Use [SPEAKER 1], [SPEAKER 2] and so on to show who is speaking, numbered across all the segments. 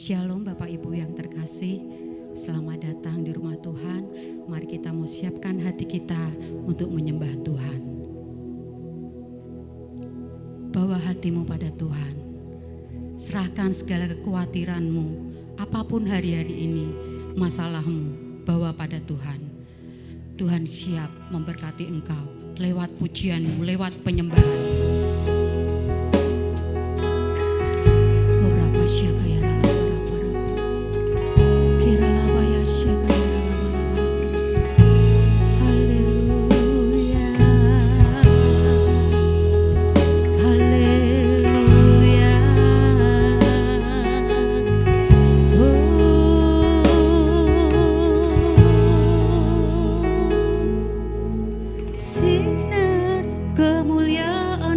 [SPEAKER 1] Shalom Bapak Ibu yang terkasih, selamat datang di rumah Tuhan. Mari kita mau siapkan hati kita untuk menyembah Tuhan. Bawa hatimu pada Tuhan. Serahkan segala kekhawatiranmu, apapun hari-hari ini, masalahmu, bawa pada Tuhan. Tuhan siap memberkati engkau lewat pujianmu, lewat penyembahan. Sinar kemuliaan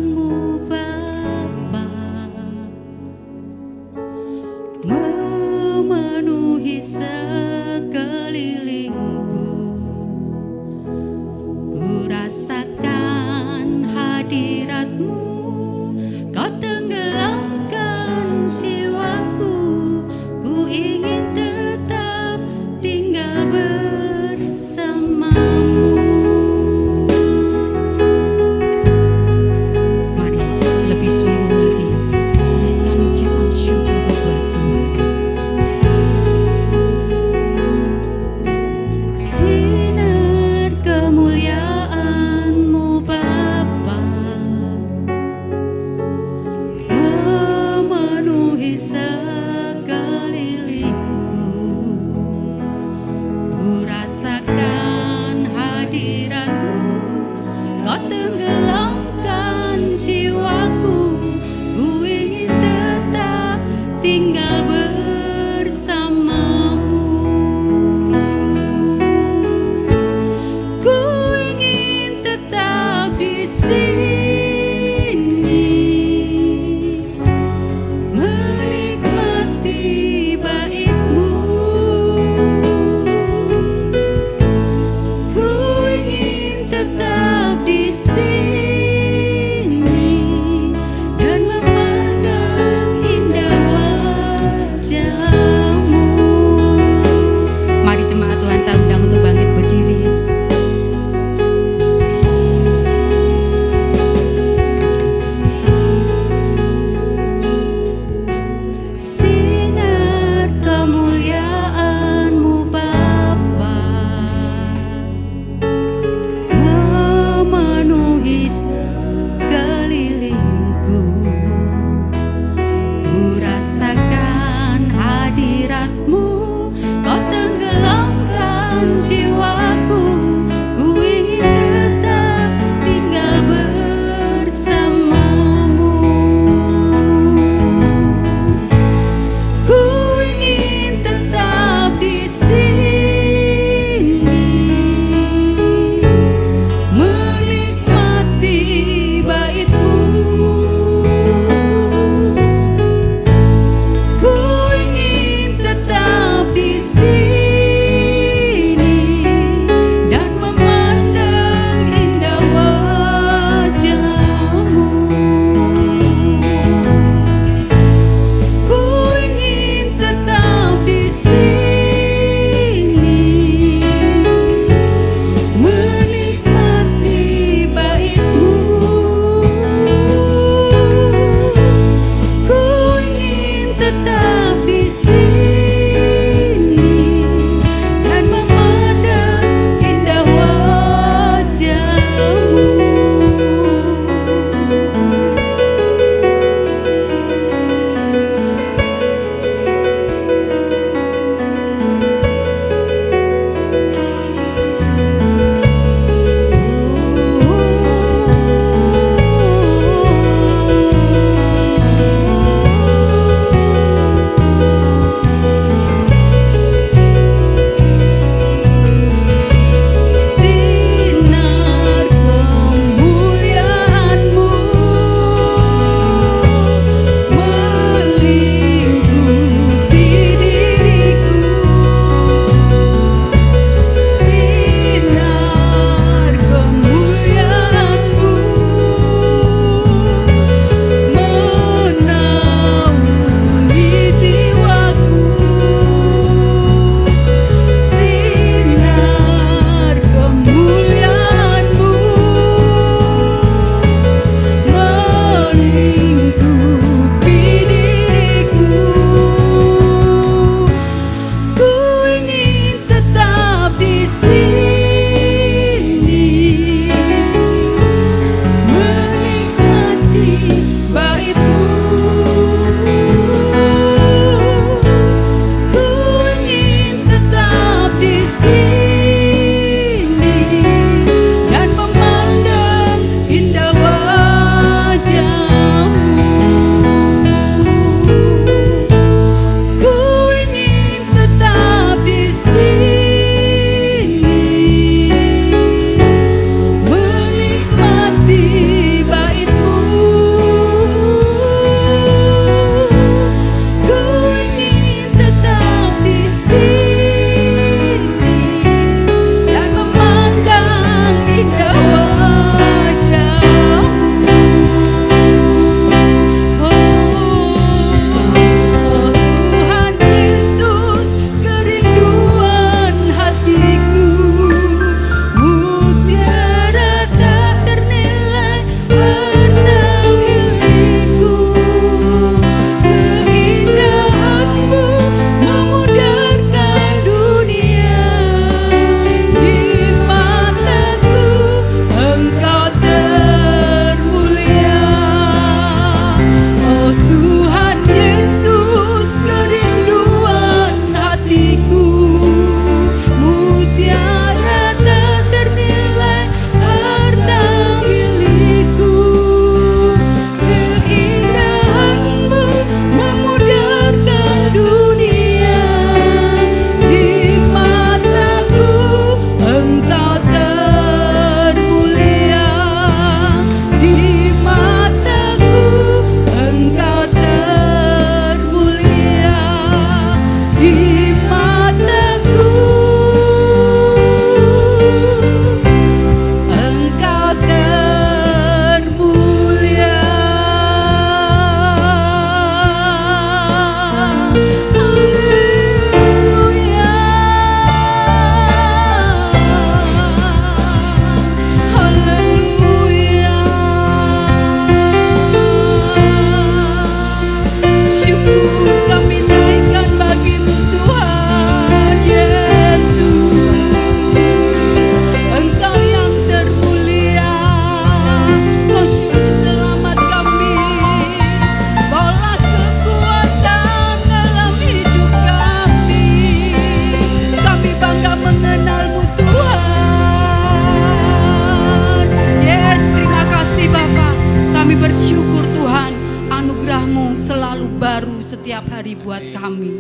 [SPEAKER 1] bersyukur Tuhan, anugerah-Mu selalu baru setiap hari buat kami.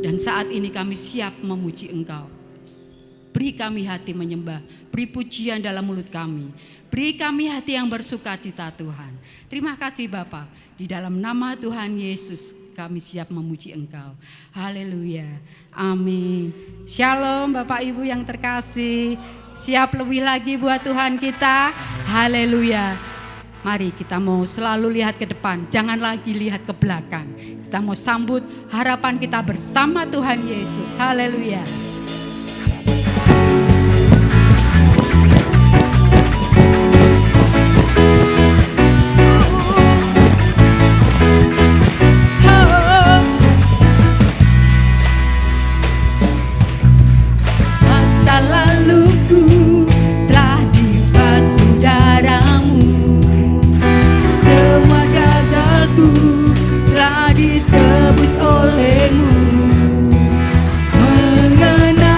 [SPEAKER 1] Dan saat ini kami siap memuji Engkau. Beri kami hati menyembah, beri pujian dalam mulut kami. Beri kami hati yang bersuka cita Tuhan. Terima kasih Bapa. Di dalam nama Tuhan Yesus kami siap memuji Engkau. Haleluya. Amin. Shalom Bapak Ibu yang terkasih. Siap lebih lagi buat Tuhan kita. Haleluya. Mari kita mau selalu lihat ke depan, jangan lagi lihat ke belakang. Kita mau sambut harapan kita bersama Tuhan Yesus. Haleluya.
[SPEAKER 2] Ditebus oleh-Mu, mengenal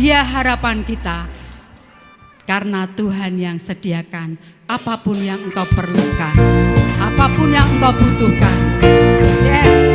[SPEAKER 1] Dia harapan kita. Karena Tuhan yang sediakan apapun yang engkau perlukan, apapun yang engkau butuhkan. Yes.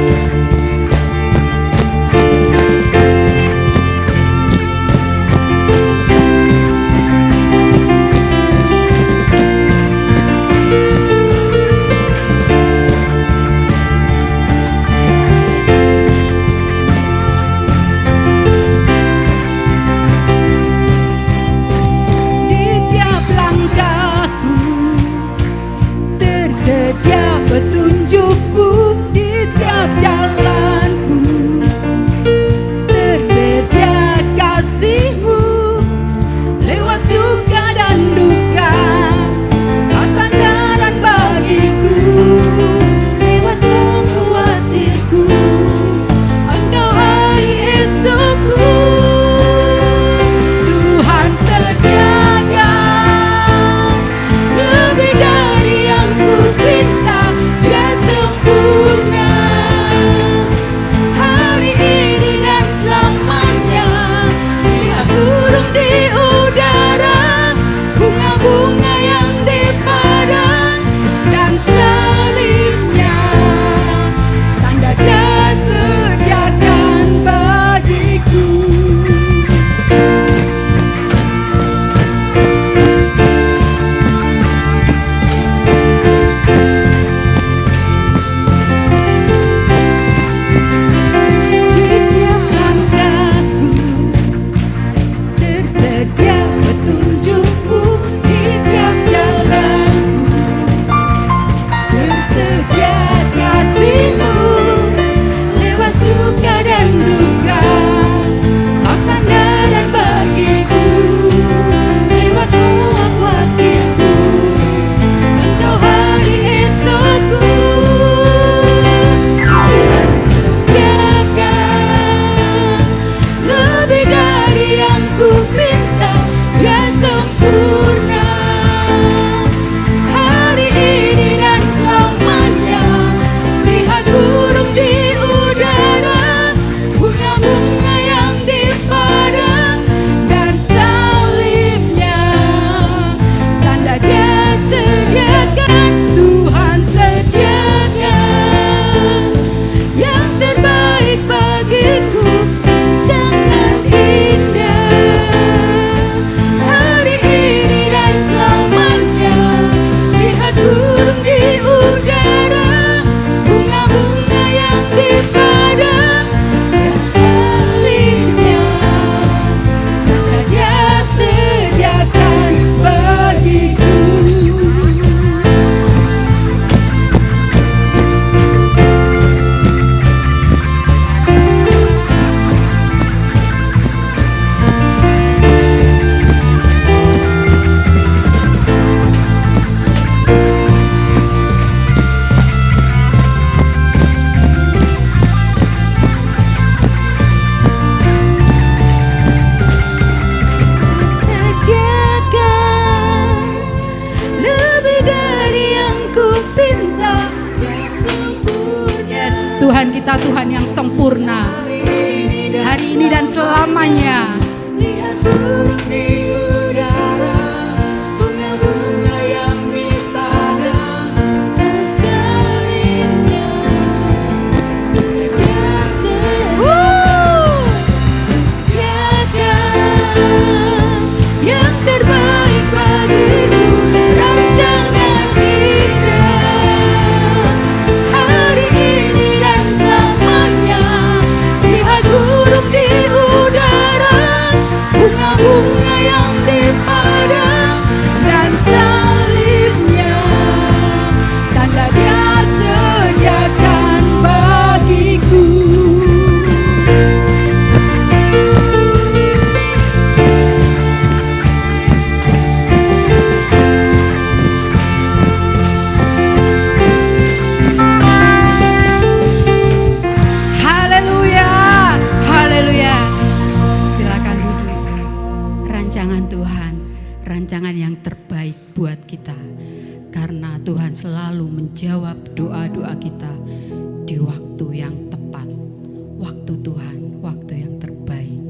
[SPEAKER 2] Petunjukmu di tiap jalanku, tersedia kasihmu lewat suka dan duka. Kau sandaran bagiku lewat khawatirku, engkau hari esokku. Tuhan sediakan lebih dari yang ku minta. Dia sempurna hari ini dan selamanya. Dia burung di udara, bunga-bunga yang di padang, dan salibnya tanda Dia sediakan bagiku.
[SPEAKER 1] Tuhan kita Tuhan yang sempurna hari ini dan selamanya.
[SPEAKER 2] Lihat burung di udara, bunga-bunga yang di padang, dan salibnya Dia sediakan yang terbaik bagiku. Rancangan indah hari ini dan selamanya. Lihat burung di udara, bunga-bunga yang di padang, dan salibnya tanda Dia sediakan bagiku.
[SPEAKER 1] Haleluya, haleluya. Silakan duduk. Rancangan Tuhan, rancangan yang terbaik buat kita. Karena Tuhan selalu menjawab doa-doa kita di waktu yang tepat. Waktu Tuhan, waktu yang terbaik.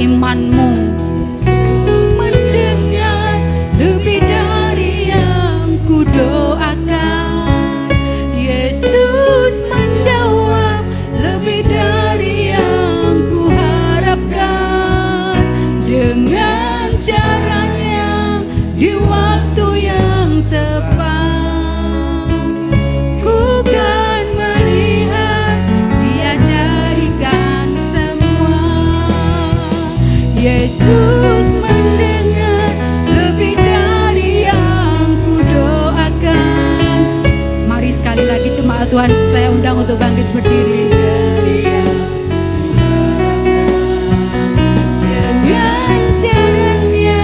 [SPEAKER 1] imanmu.
[SPEAKER 2] mendengar lebih dari yang ku doakan. Yesus menjawab lebih dari yang ku harapkan. Dengan caranya di waktu yang tepat, ku kan melihat Dia jadikan semua. Yesus mendengar lebih dari yang ku doakan.
[SPEAKER 1] Mari sekali lagi jemaat Tuhan, saya undang untuk bangkit berdiri.
[SPEAKER 2] Dengan caranya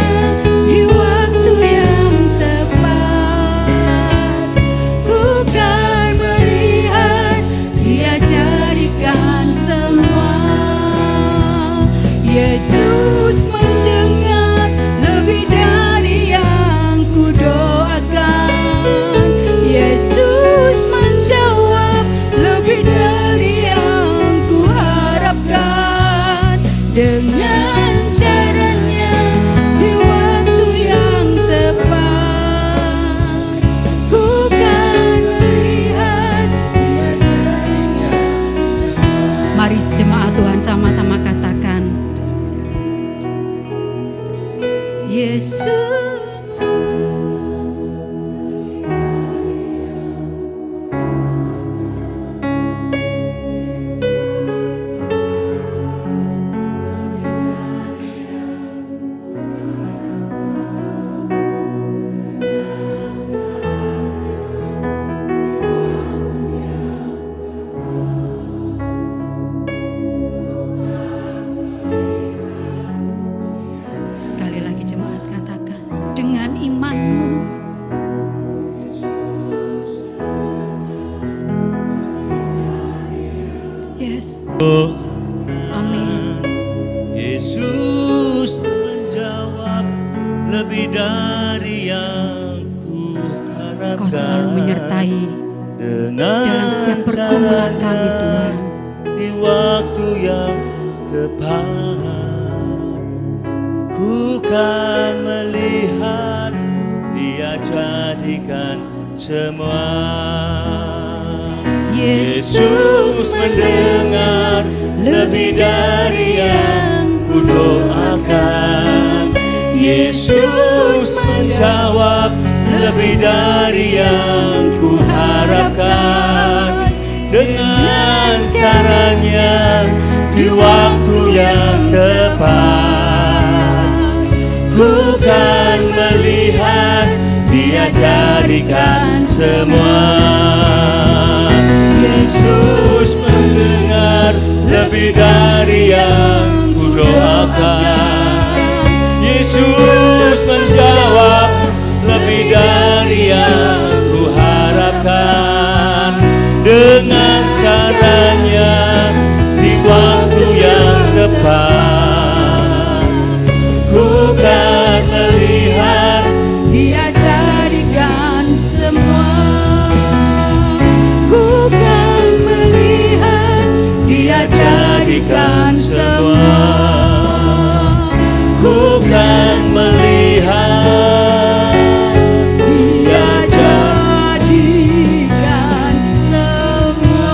[SPEAKER 2] di waktu yang tepat, ku kan melihat Dia jadikan semua. Yesus mendengar lebih dari yang ku doakan. Yesus menjawab lebih dari yang ku harapkan. Dengan caranya di waktu yang tepat, ku kan melihat Dia jadikan semua.
[SPEAKER 1] Mari jemaat Tuhan sama-sama katakan,
[SPEAKER 2] Yesus
[SPEAKER 1] sekali lagi jemaat katakan, dengan imanmu. Yes. Amin.
[SPEAKER 3] Yesus menjawab lebih dari yang ku harapkan.
[SPEAKER 1] Kau selalu menyertai
[SPEAKER 3] dengan
[SPEAKER 1] dalam setiap pergumulan kami,
[SPEAKER 3] caranya
[SPEAKER 1] Tuhan.
[SPEAKER 3] di waktu yang tepat, ku kan melihat Dia jadikan semua. Yesus mendengar lebih dari yang ku doakan. Yesus menjawab lebih dari yang ku harapkan. Dengan caranya di waktu yang tepat, ku kan melihat Dia jadikan semua. Yesus mendengar lebih dari yang ku doakan. Yesus menjawab lebih dari yang ku harapkan. Dengan caranya di waktu yang tepat, ku kan melihat
[SPEAKER 2] Dia jadikan semua. Ku kan melihat Dia jadikan semua.
[SPEAKER 3] ku kan melihat
[SPEAKER 2] Dia jadikan semua.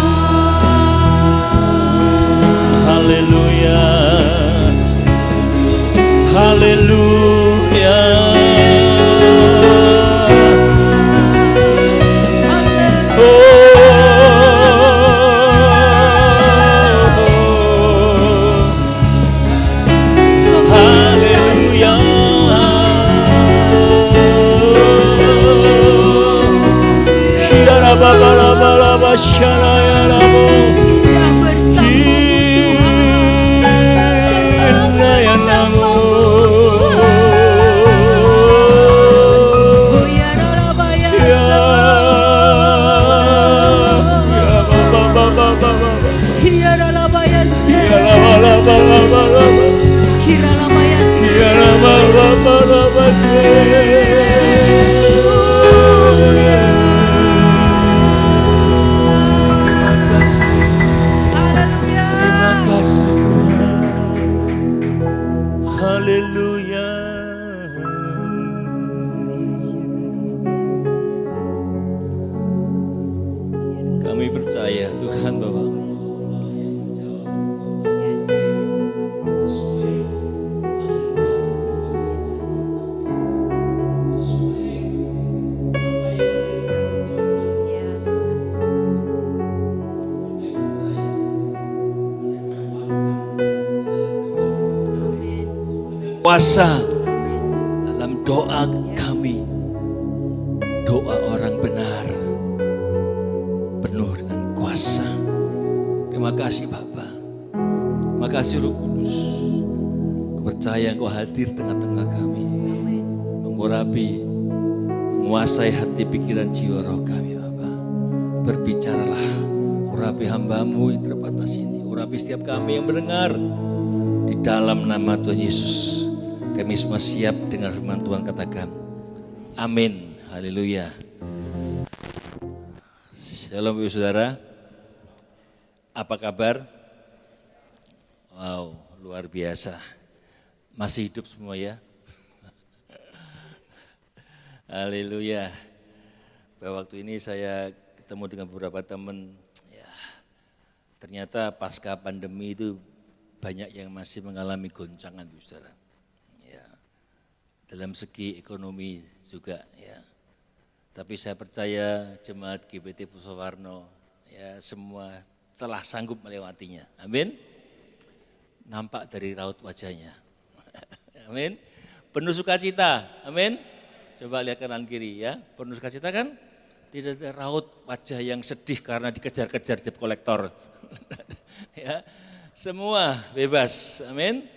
[SPEAKER 3] Haleluya, haleluya.
[SPEAKER 2] Indah bersama Tuhan.
[SPEAKER 3] kuasa dalam doa kami. Doa orang benar penuh dengan kuasa. Terima kasih Bapa. Terima kasih Roh Kudus. Aku percaya Engkau hadir tengah-tengah kami. Mengurapi, menguasai hati, pikiran, jiwa, roh kami Bapa. Berbicaralah, urapi hamba-Mu yang terbatas ini. Urapi setiap kami yang mendengar. Di dalam nama Tuhan Yesus, kami semua siap dengan firman Tuhan, katakan amin. Haleluya. Shalom Ibu Saudara. Apa kabar? Wow, luar biasa. Masih hidup semua ya? Haleluya. Pada waktu ini saya ketemu dengan beberapa teman, ya, ternyata pasca pandemi itu banyak yang masih mengalami goncangan, Bu Saudara. Ya, dalam segi ekonomi juga, ya. Tapi saya percaya jemaat GBT Pusowarno, ya, semua telah sanggup melewatinya. Amin. Nampak dari raut wajahnya. Amin. Penuh sukacita. Amin. Coba lihat kanan kiri ya. Penuh sukacita kan? Tidak ada raut wajah yang sedih karena dikejar-kejar debt kolektor. Ya. Semua bebas. Amin.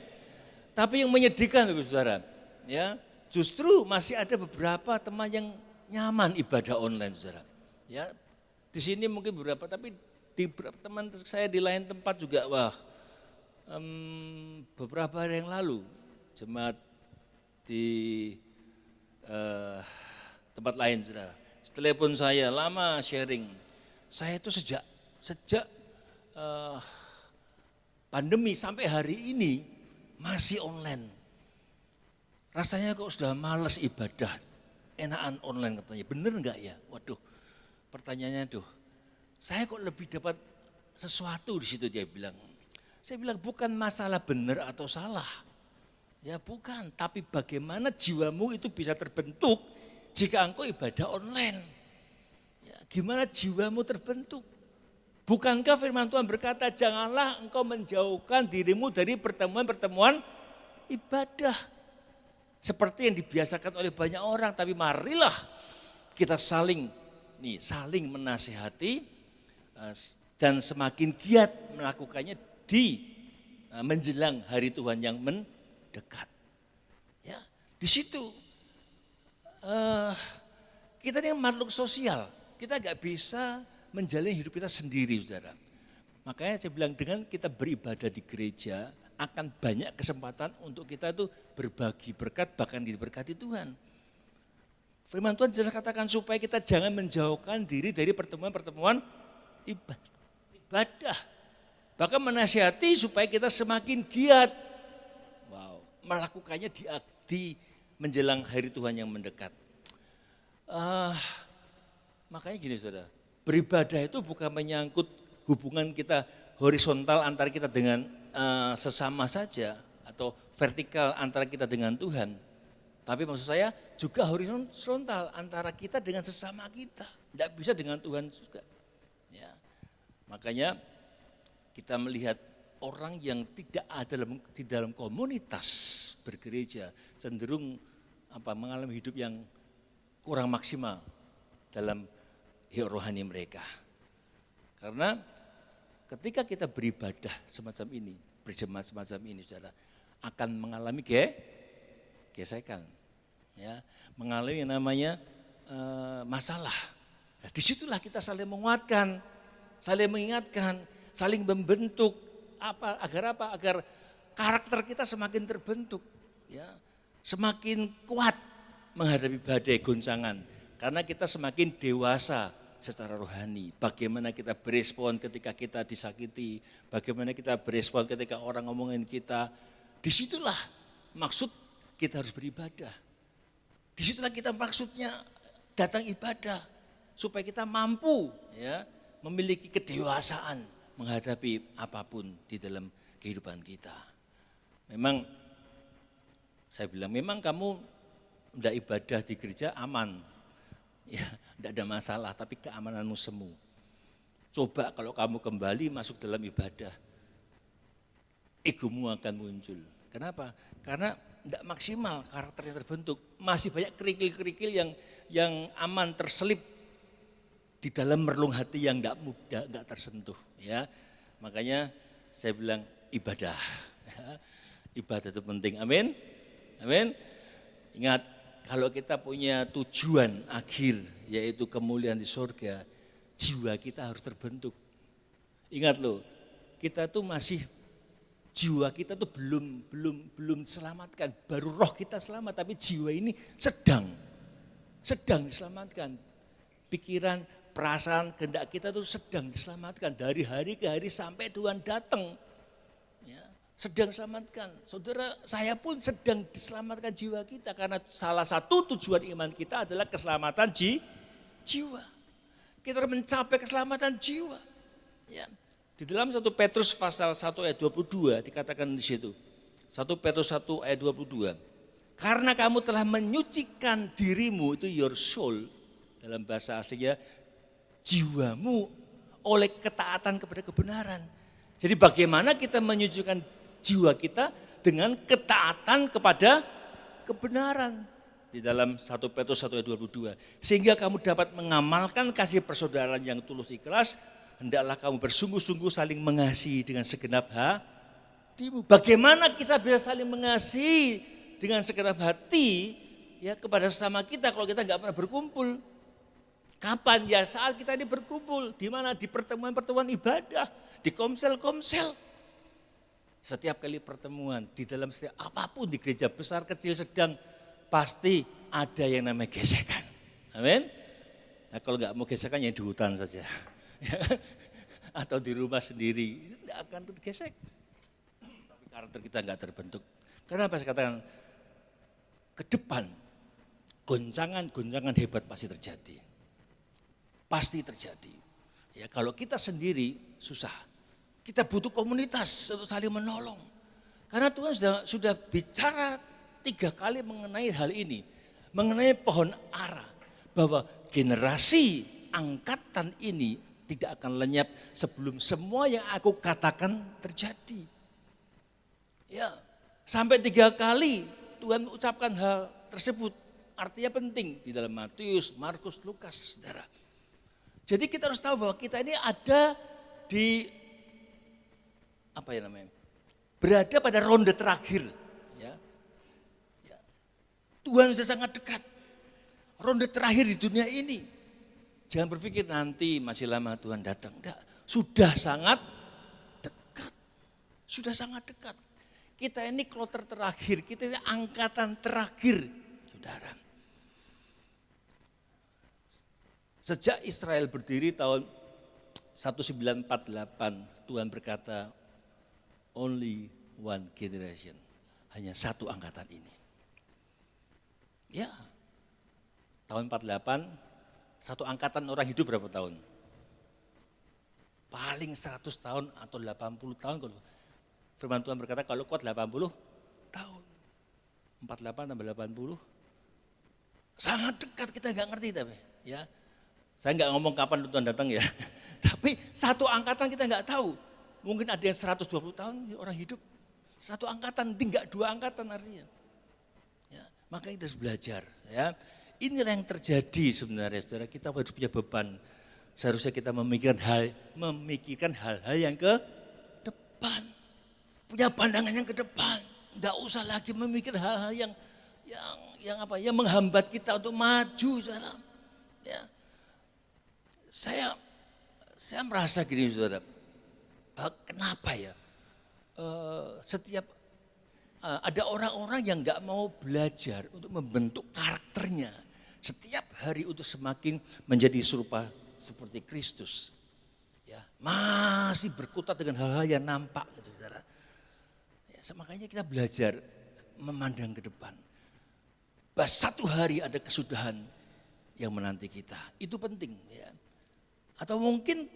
[SPEAKER 3] Tapi yang menyedihkan Bapak Saudara, ya, justru masih ada beberapa teman yang nyaman ibadah online, Saudara. Ya, di sini mungkin beberapa, tapi di beberapa teman saya di lain tempat juga, wah, beberapa hari yang lalu jemaat di tempat lain, Saudara, telepon saya, lama sharing. Saya itu sejak pandemi sampai hari ini masih online. Rasanya kok sudah malas ibadah. Enakan online katanya, bener enggak ya? Waduh, pertanyaannya saya kok lebih dapat sesuatu di situ, dia bilang. Saya bilang bukan masalah benar atau salah, ya bukan, tapi bagaimana jiwamu itu bisa terbentuk jika engkau ibadah online. Ya, gimana jiwamu terbentuk? Bukankah firman Tuhan berkata, janganlah engkau menjauhkan dirimu dari pertemuan-pertemuan ibadah. Seperti yang dibiasakan oleh banyak orang, tapi marilah kita saling menasihati dan semakin giat melakukannya di menjelang hari Tuhan yang mendekat. Ya, di situ kita ini makhluk sosial, kita nggak bisa menjalani hidup kita sendiri, Saudara. Makanya saya bilang dengan kita beribadah di gereja, akan banyak kesempatan untuk kita itu berbagi berkat, bahkan diberkati Tuhan. Firman Tuhan jelas katakan supaya kita jangan menjauhkan diri dari pertemuan-pertemuan ibadah. Bahkan menasihati supaya kita semakin giat melakukannya di menjelang hari Tuhan yang mendekat. Makanya gini Saudara, beribadah itu bukan menyangkut hubungan kita horizontal antara kita dengan sesama saja atau vertikal antara kita dengan Tuhan. Tapi maksud saya juga horizontal antara kita dengan sesama kita. Tidak bisa dengan Tuhan juga. Ya. Makanya kita melihat orang yang tidak ada di dalam komunitas bergereja cenderung mengalami hidup yang kurang maksimal dalam hidup rohani mereka. Karena ketika kita beribadah semacam ini, berjemaat semacam ini, Saudara, akan mengalami gesekan, ya, mengalami yang namanya masalah. Nah, disitulah kita saling menguatkan, saling mengingatkan, saling membentuk agar karakter kita semakin terbentuk, ya, semakin kuat menghadapi badai goncangan, karena kita semakin dewasa secara rohani. Bagaimana kita berespon ketika kita disakiti, bagaimana kita berespon ketika orang ngomongin kita. Disitulah maksud kita harus beribadah. Disitulah kita maksudnya datang ibadah, supaya kita mampu, ya, memiliki kedewasaan menghadapi apapun di dalam kehidupan kita. Memang saya bilang, memang kamu tidak ibadah di gereja aman, ya, tidak ada masalah, tapi keamananmu semu. Coba kalau kamu kembali masuk dalam ibadah, egomu akan muncul. Kenapa? Karena enggak maksimal karakternya terbentuk. Masih banyak kerikil-kerikil yang aman terselip di dalam relung hati yang enggak mudah, enggak tersentuh. Ya, makanya saya bilang ibadah. Ibadah itu penting. Amin. Amin. Ingat, kalau kita punya tujuan akhir yaitu kemuliaan di surga, jiwa kita harus terbentuk. Ingat loh, kita tuh masih jiwa kita tuh belum diselamatkan. Baru roh kita selamat, tapi jiwa ini sedang diselamatkan. Pikiran, perasaan, kehendak kita tuh sedang diselamatkan dari hari ke hari sampai Tuhan datang. Ya, sedang diselamatkan. Saudara, saya pun sedang diselamatkan jiwa kita karena salah satu tujuan iman kita adalah keselamatan jiwa. Kita harus mencapai keselamatan jiwa. Ya. Di dalam 1 Petrus pasal 1 ayat 22 dikatakan di situ. 1 Petrus 1 ayat 22. Karena kamu telah menyucikan dirimu, itu your soul, dalam bahasa aslinya jiwamu, oleh ketaatan kepada kebenaran. Jadi bagaimana kita menyucikan jiwa kita dengan ketaatan kepada kebenaran. Di dalam 1 Petrus 1 ayat 22. Sehingga kamu dapat mengamalkan kasih persaudaraan yang tulus ikhlas, hendaklah kamu bersungguh-sungguh saling mengasihi dengan segenap hatimu. Bagaimana kita bisa saling mengasihi dengan segenap hati ya kepada sesama kita kalau kita nggak pernah berkumpul? Kapan ya? Saat kita ini berkumpul. Di mana? Di pertemuan-pertemuan ibadah, di komsel-komsel. Setiap kali pertemuan, di dalam setiap apapun, di gereja besar, kecil, sedang, pasti ada yang namanya gesekan. Amin. Nah, kalau nggak mau gesekan ya di hutan saja. Atau di rumah sendiri, tidak akan tergesek. Tapi karakter kita nggak terbentuk. Kenapa saya katakan ke depan goncangan-goncangan hebat pasti terjadi. Pasti terjadi. Ya, kalau kita sendiri susah. Kita butuh komunitas untuk saling menolong. Karena Tuhan sudah bicara 3 kali mengenai hal ini. Mengenai pohon ara. Bahwa generasi angkatan ini tidak akan lenyap sebelum semua yang aku katakan terjadi. Ya, sampai 3 kali Tuhan ucapkan hal tersebut. Artinya penting di dalam Matius, Markus, Lukas, saudara. Jadi kita harus tahu bahwa kita ini ada di berada pada ronde terakhir. Ya. Ya. Tuhan sudah sangat dekat. Ronde terakhir di dunia ini. Jangan berpikir nanti masih lama Tuhan datang. Enggak, sudah sangat dekat. Sudah sangat dekat. Kita ini kloter terakhir, kita ini angkatan terakhir, saudara. Sejak Israel berdiri tahun 1948, Tuhan berkata, only one generation. Hanya satu angkatan ini. Ya, tahun 48, satu angkatan orang hidup berapa tahun? Paling 100 tahun atau 80 tahun. Firman Tuhan berkata kalau kuat 80 tahun. 48 tambah 80. Sangat dekat, kita nggak ngerti tapi ya. Saya nggak ngomong kapan Tuhan datang ya. Tapi satu angkatan kita nggak tahu. Mungkin ada yang 120 tahun orang hidup. Satu angkatan, tinggal 2 angkatan artinya. Ya, makanya kita harus belajar ya. Inilah yang terjadi sebenarnya saudara, kita harus punya beban. Seharusnya kita memikirkan hal-hal yang ke depan. Punya pandangan yang ke depan. Enggak usah lagi memikir hal-hal yang menghambat kita untuk maju saudara. Ya. Saya merasa gini saudara. Kenapa ya? Setiap ada orang-orang yang enggak mau belajar untuk membentuk karakternya setiap hari untuk semakin menjadi serupa seperti Kristus. Ya, masih berkutat dengan hal-hal yang nampak gitu, saudara. Ya, makanya kita belajar memandang ke depan. Bahwa satu hari ada kesudahan yang menanti kita. Itu penting ya. Atau mungkin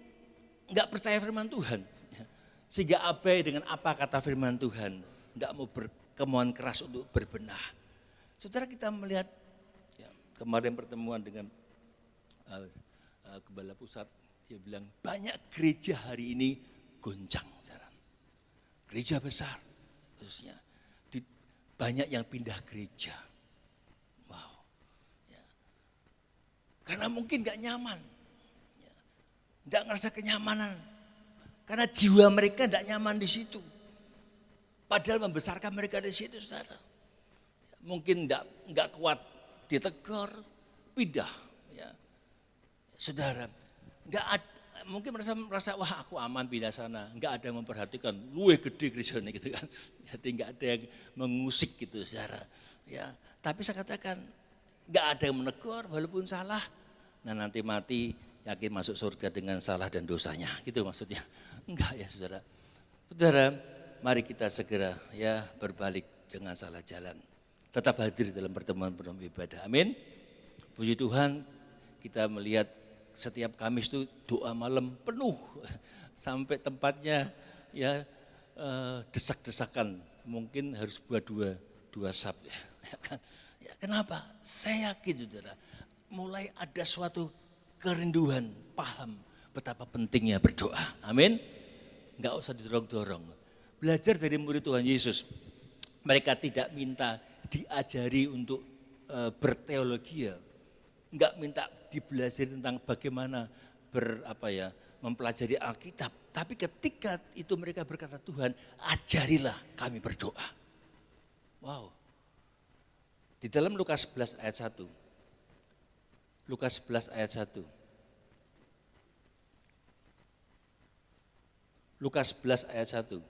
[SPEAKER 3] enggak percaya firman Tuhan. Ya, sehingga abai dengan apa kata firman Tuhan. Enggak mau berkemauan keras untuk berbenah. Saudara, kita melihat ya, kemarin pertemuan dengan Gembala Pusat, dia bilang banyak gereja hari ini goncang. Saudara. Gereja besar khususnya. banyak yang pindah gereja. Wow. Ya. Karena mungkin gak nyaman. Ya. Gak ngerasa kenyamanan. Karena jiwa mereka gak nyaman di situ. Padahal membesarkan mereka di situ, saudara. Mungkin gak kuat ditegur, pindah. Ya. Saudara, mungkin merasa wah aku aman pindah sana, nggak ada yang memperhatikan, luwih gede gereja gitu kan, jadi nggak ada yang mengusik gitu saudara. Ya, tapi saya katakan nggak ada yang menegur walaupun salah, nah nanti mati yakin masuk surga dengan salah dan dosanya, gitu maksudnya. Enggak ya saudara. Saudara, mari kita segera ya berbalik, jangan salah jalan. Tetap hadir dalam pertemuan ibadah. Amin. Puji Tuhan, kita melihat setiap Kamis itu doa malam penuh sampai tempatnya ya desak-desakan, mungkin harus buat dua sab ya. Ya, kenapa? Saya yakin saudara, mulai ada suatu kerinduan, paham betapa pentingnya berdoa. Amin. Enggak usah didorong-dorong. Belajar dari murid Tuhan Yesus. Mereka tidak minta diajari untuk berteologi, enggak minta dibelajari tentang bagaimana mempelajari Alkitab. Tapi ketika itu mereka berkata, Tuhan ajarilah kami berdoa. Wow. Di dalam Lukas 11 ayat 1. Lukas 11 ayat 1. Lukas 11 ayat 1.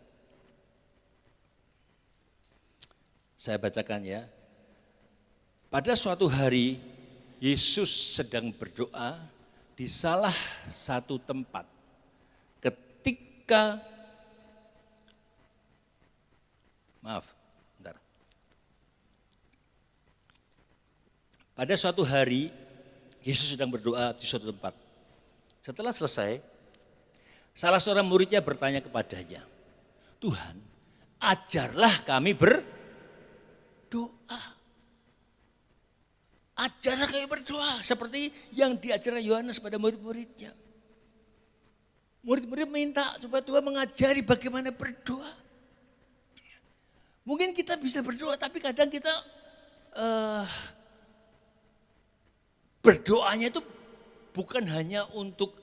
[SPEAKER 3] Saya bacakan ya. Pada suatu hari Yesus sedang berdoa di salah satu tempat. Pada suatu hari Yesus sedang berdoa di suatu tempat. Setelah selesai, salah seorang muridnya bertanya kepadanya, Tuhan, ajarlah kami berdoa. Ajarlah kami berdoa seperti yang diajarkan Yohanes pada murid-muridnya. Murid-murid minta supaya Tuhan mengajari bagaimana berdoa. Mungkin kita bisa berdoa, tapi kadang kita berdoanya itu bukan hanya untuk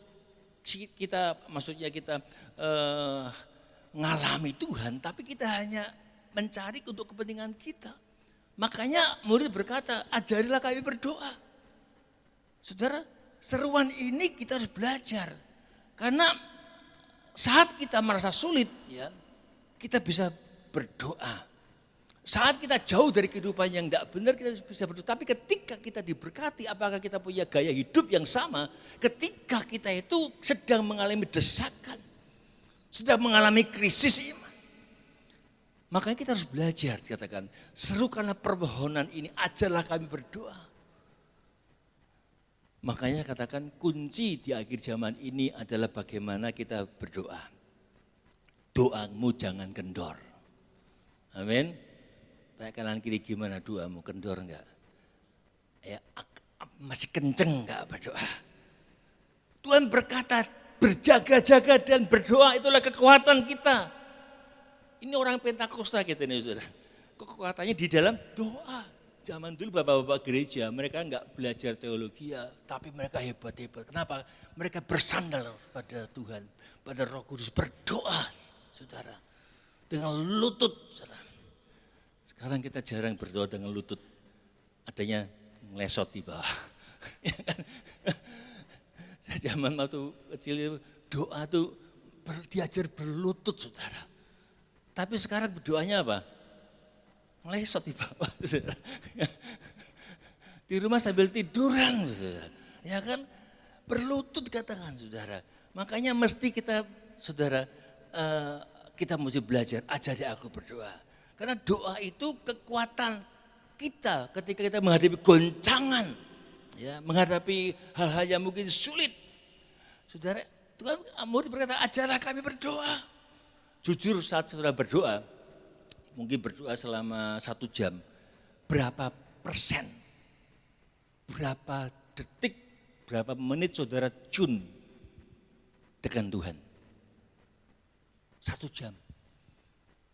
[SPEAKER 3] kita, maksudnya kita ngalami Tuhan, tapi kita hanya mencari untuk kepentingan kita. Makanya murid berkata, ajarilah kami berdoa. Saudara, seruan ini kita harus belajar. Karena saat kita merasa sulit, ya, kita bisa berdoa. Saat kita jauh dari kehidupan yang tidak benar, kita bisa berdoa. Tapi ketika kita diberkati, apakah kita punya gaya hidup yang sama? Ketika kita itu sedang mengalami desakan, sedang mengalami krisis iman. Makanya kita harus belajar, dikatakan, serukanlah permohonan ini, ajarlah kami berdoa. Makanya katakan kunci di akhir zaman ini adalah bagaimana kita berdoa. Doamu jangan kendor. Amin. Tanya kanan kiri, gimana doamu, kendor enggak? Ya, masih kenceng enggak berdoa? Tuhan berkata berjaga-jaga dan berdoa itulah kekuatan kita. Ini orang Pentakosta kita nih saudara. Kekuatannya di dalam doa. Zaman dulu bapak-bapak gereja mereka enggak belajar teologi ya, tapi mereka hebat-hebat. Kenapa? Mereka bersandar pada Tuhan, pada Roh Kudus, berdoa saudara. Dengan lutut saudara. Sekarang kita jarang berdoa dengan lutut. Adanya ngelesot di bawah. Zaman waktu kecil doa tuh diajar berlutut saudara. Tapi sekarang berdoanya apa? Ngelesot di bawah. Di rumah sambil tiduran. Ya kan? Berlutut katakan saudara. Makanya mesti kita saudara, kita mesti belajar, ajari aku berdoa. Karena doa itu kekuatan kita ketika kita menghadapi goncangan. Ya, menghadapi hal-hal yang mungkin sulit. Saudara, Tuhan murid berkata, ajarlah kami berdoa. Jujur saat saudara berdoa, mungkin berdoa selama 1 jam, berapa persen, berapa detik, berapa menit saudara tune dengan Tuhan? 1 jam.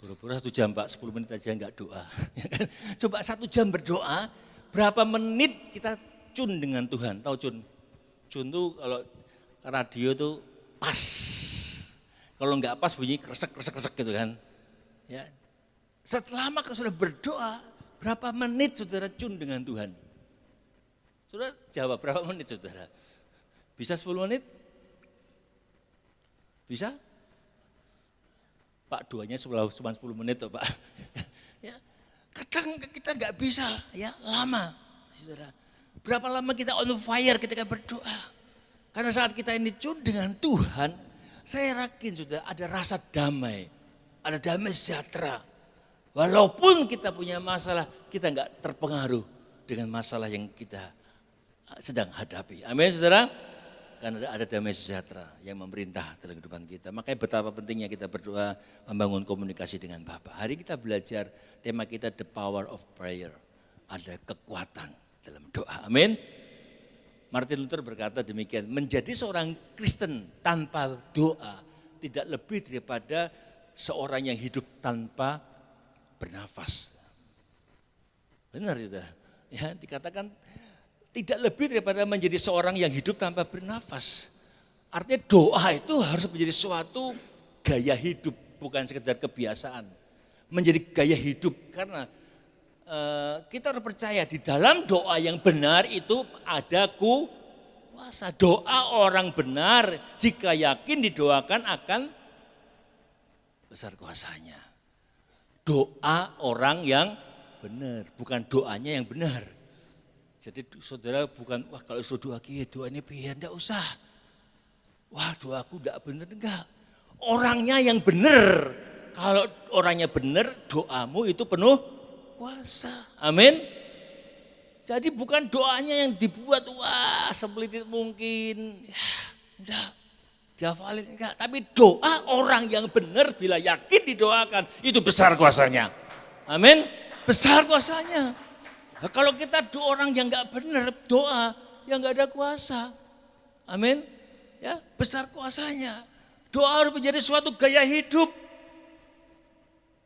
[SPEAKER 3] Buru-buru 1 jam Pak, 10 menit aja enggak doa. Ya kan? Coba 1 jam berdoa, berapa menit kita cun dengan Tuhan. Tahu cun? Cun tuh kalau radio tuh pas. Kalau enggak pas bunyi kresek gitu kan. Ya. Selama kau sudah berdoa, berapa menit saudara cun dengan Tuhan? Saudara jawab berapa menit saudara? Bisa 10 menit? Bisa? Pak doanya cuma 10 menit tuh Pak. Ya, kadang kita nggak bisa ya lama, saudara. Berapa lama kita on fire ketika berdoa? Karena saat kita ini cun dengan Tuhan, saya yakin sudah ada rasa damai, ada damai sejahtera. Walaupun kita punya masalah, kita nggak terpengaruh dengan masalah yang kita sedang hadapi. Amin saudara. Karena ada damai sejahtera yang memerintah dalam kehidupan kita. Makanya betapa pentingnya kita berdoa membangun komunikasi dengan Bapa. Hari kita belajar tema kita the power of prayer. Ada kekuatan dalam doa. Amin. Martin Luther berkata demikian, menjadi seorang Kristen tanpa doa tidak lebih daripada seorang yang hidup tanpa bernafas. Benar saudara. Ya, dikatakan tidak lebih daripada menjadi seorang yang hidup tanpa bernafas. Artinya doa itu harus menjadi suatu gaya hidup, bukan sekedar kebiasaan. Menjadi gaya hidup karena kita harus percaya di dalam doa yang benar itu ada kuasa. Doa orang benar jika yakin didoakan akan besar kuasanya. Doa orang yang benar, bukan doanya yang benar. Jadi saudara bukan, wah kalau suruh doa gitu, doa ini biar enggak usah. Wah doaku enggak benar, enggak. Orangnya yang benar. Kalau orangnya benar, doamu itu penuh kuasa. Amin. Jadi bukan doanya yang dibuat, wah sepelitit mungkin. Ya, enggak. Dihafalin enggak. Tapi doa orang yang benar bila yakin didoakan, itu besar kuasanya. Amin. Besar kuasanya. Nah, kalau kita doa orang yang nggak benar doa yang nggak ada kuasa, amin, ya besar kuasanya. Doa harus menjadi suatu gaya hidup.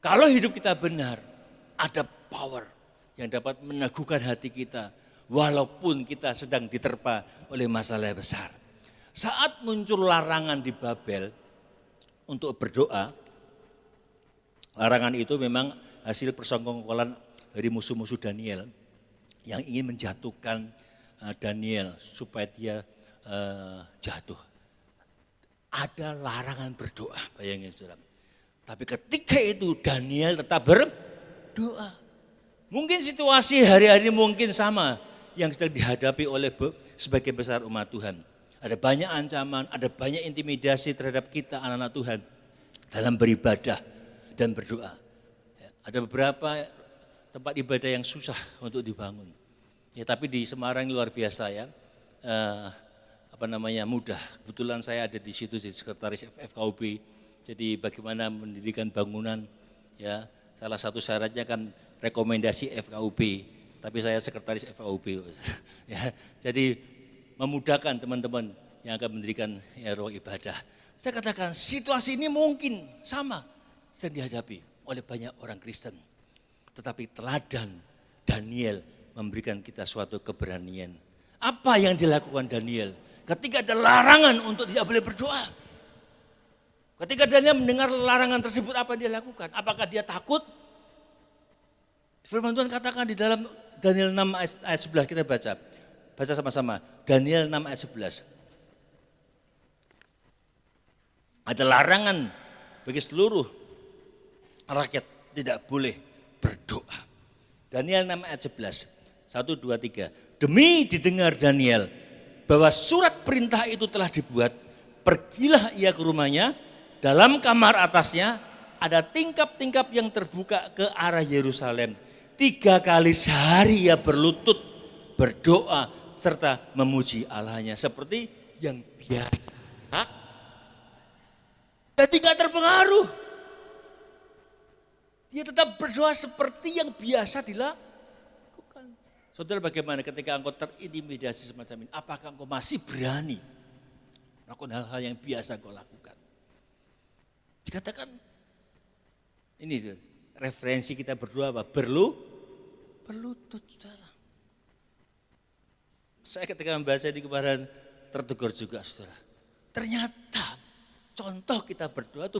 [SPEAKER 3] Kalau hidup kita benar, ada power yang dapat meneguhkan hati kita, walaupun kita sedang diterpa oleh masalah besar. Saat muncul larangan di Babel untuk berdoa, larangan itu memang hasil persenggolan dari musuh-musuh Daniel yang ingin menjatuhkan Daniel supaya dia jatuh. Ada larangan berdoa, bayangin saudara. Tapi ketika itu Daniel tetap berdoa. Mungkin situasi hari-hari mungkin sama yang sedang dihadapi oleh sebagian besar umat Tuhan. Ada banyak ancaman, ada banyak intimidasi terhadap kita anak-anak Tuhan dalam beribadah dan berdoa. Ada beberapa tempat ibadah yang susah untuk dibangun. Ya, tapi di Semarang luar biasa ya, mudah. Kebetulan saya ada di situ jadi sekretaris FKUB. Jadi bagaimana mendirikan bangunan, ya salah satu syaratnya kan rekomendasi FKUB. Tapi saya sekretaris FKUB. Ya, jadi memudahkan teman-teman yang akan mendirikan ya, ruang ibadah. Saya katakan situasi ini mungkin sama sedang dihadapi oleh banyak orang Kristen. Tetapi teladan Daniel memberikan kita suatu keberanian. Apa yang dilakukan Daniel ketika ada larangan untuk tidak boleh berdoa? Ketika Daniel mendengar larangan tersebut, apa yang dia lakukan? Apakah dia takut? Firman Tuhan katakan di dalam Daniel 6 ayat 11, kita baca. Baca sama-sama, Daniel 6 ayat 11. Ada larangan bagi seluruh rakyat tidak boleh berdoa. Daniel 6 ayat 11. 1, 2, 3. Demi didengar Daniel bahwa surat perintah itu telah dibuat, pergilah ia ke rumahnya, dalam kamar atasnya ada tingkap-tingkap yang terbuka ke arah Yerusalem. 3 kali sehari ia berlutut, berdoa, serta memuji Allahnya seperti yang biasa. Jadi gak terpengaruh. Dia tetap berdoa seperti yang biasa dilakukan. Saudara, bagaimana ketika engkau terintimidasi semacam ini? Apakah engkau masih berani melakukan hal-hal yang biasa engkau lakukan? Dikatakan Ini tuh, referensi kita berdoa apa? Berlutut, saudara. Saya ketika membaca di kemarin tertegur juga, saudara. Ternyata contoh kita berdoa itu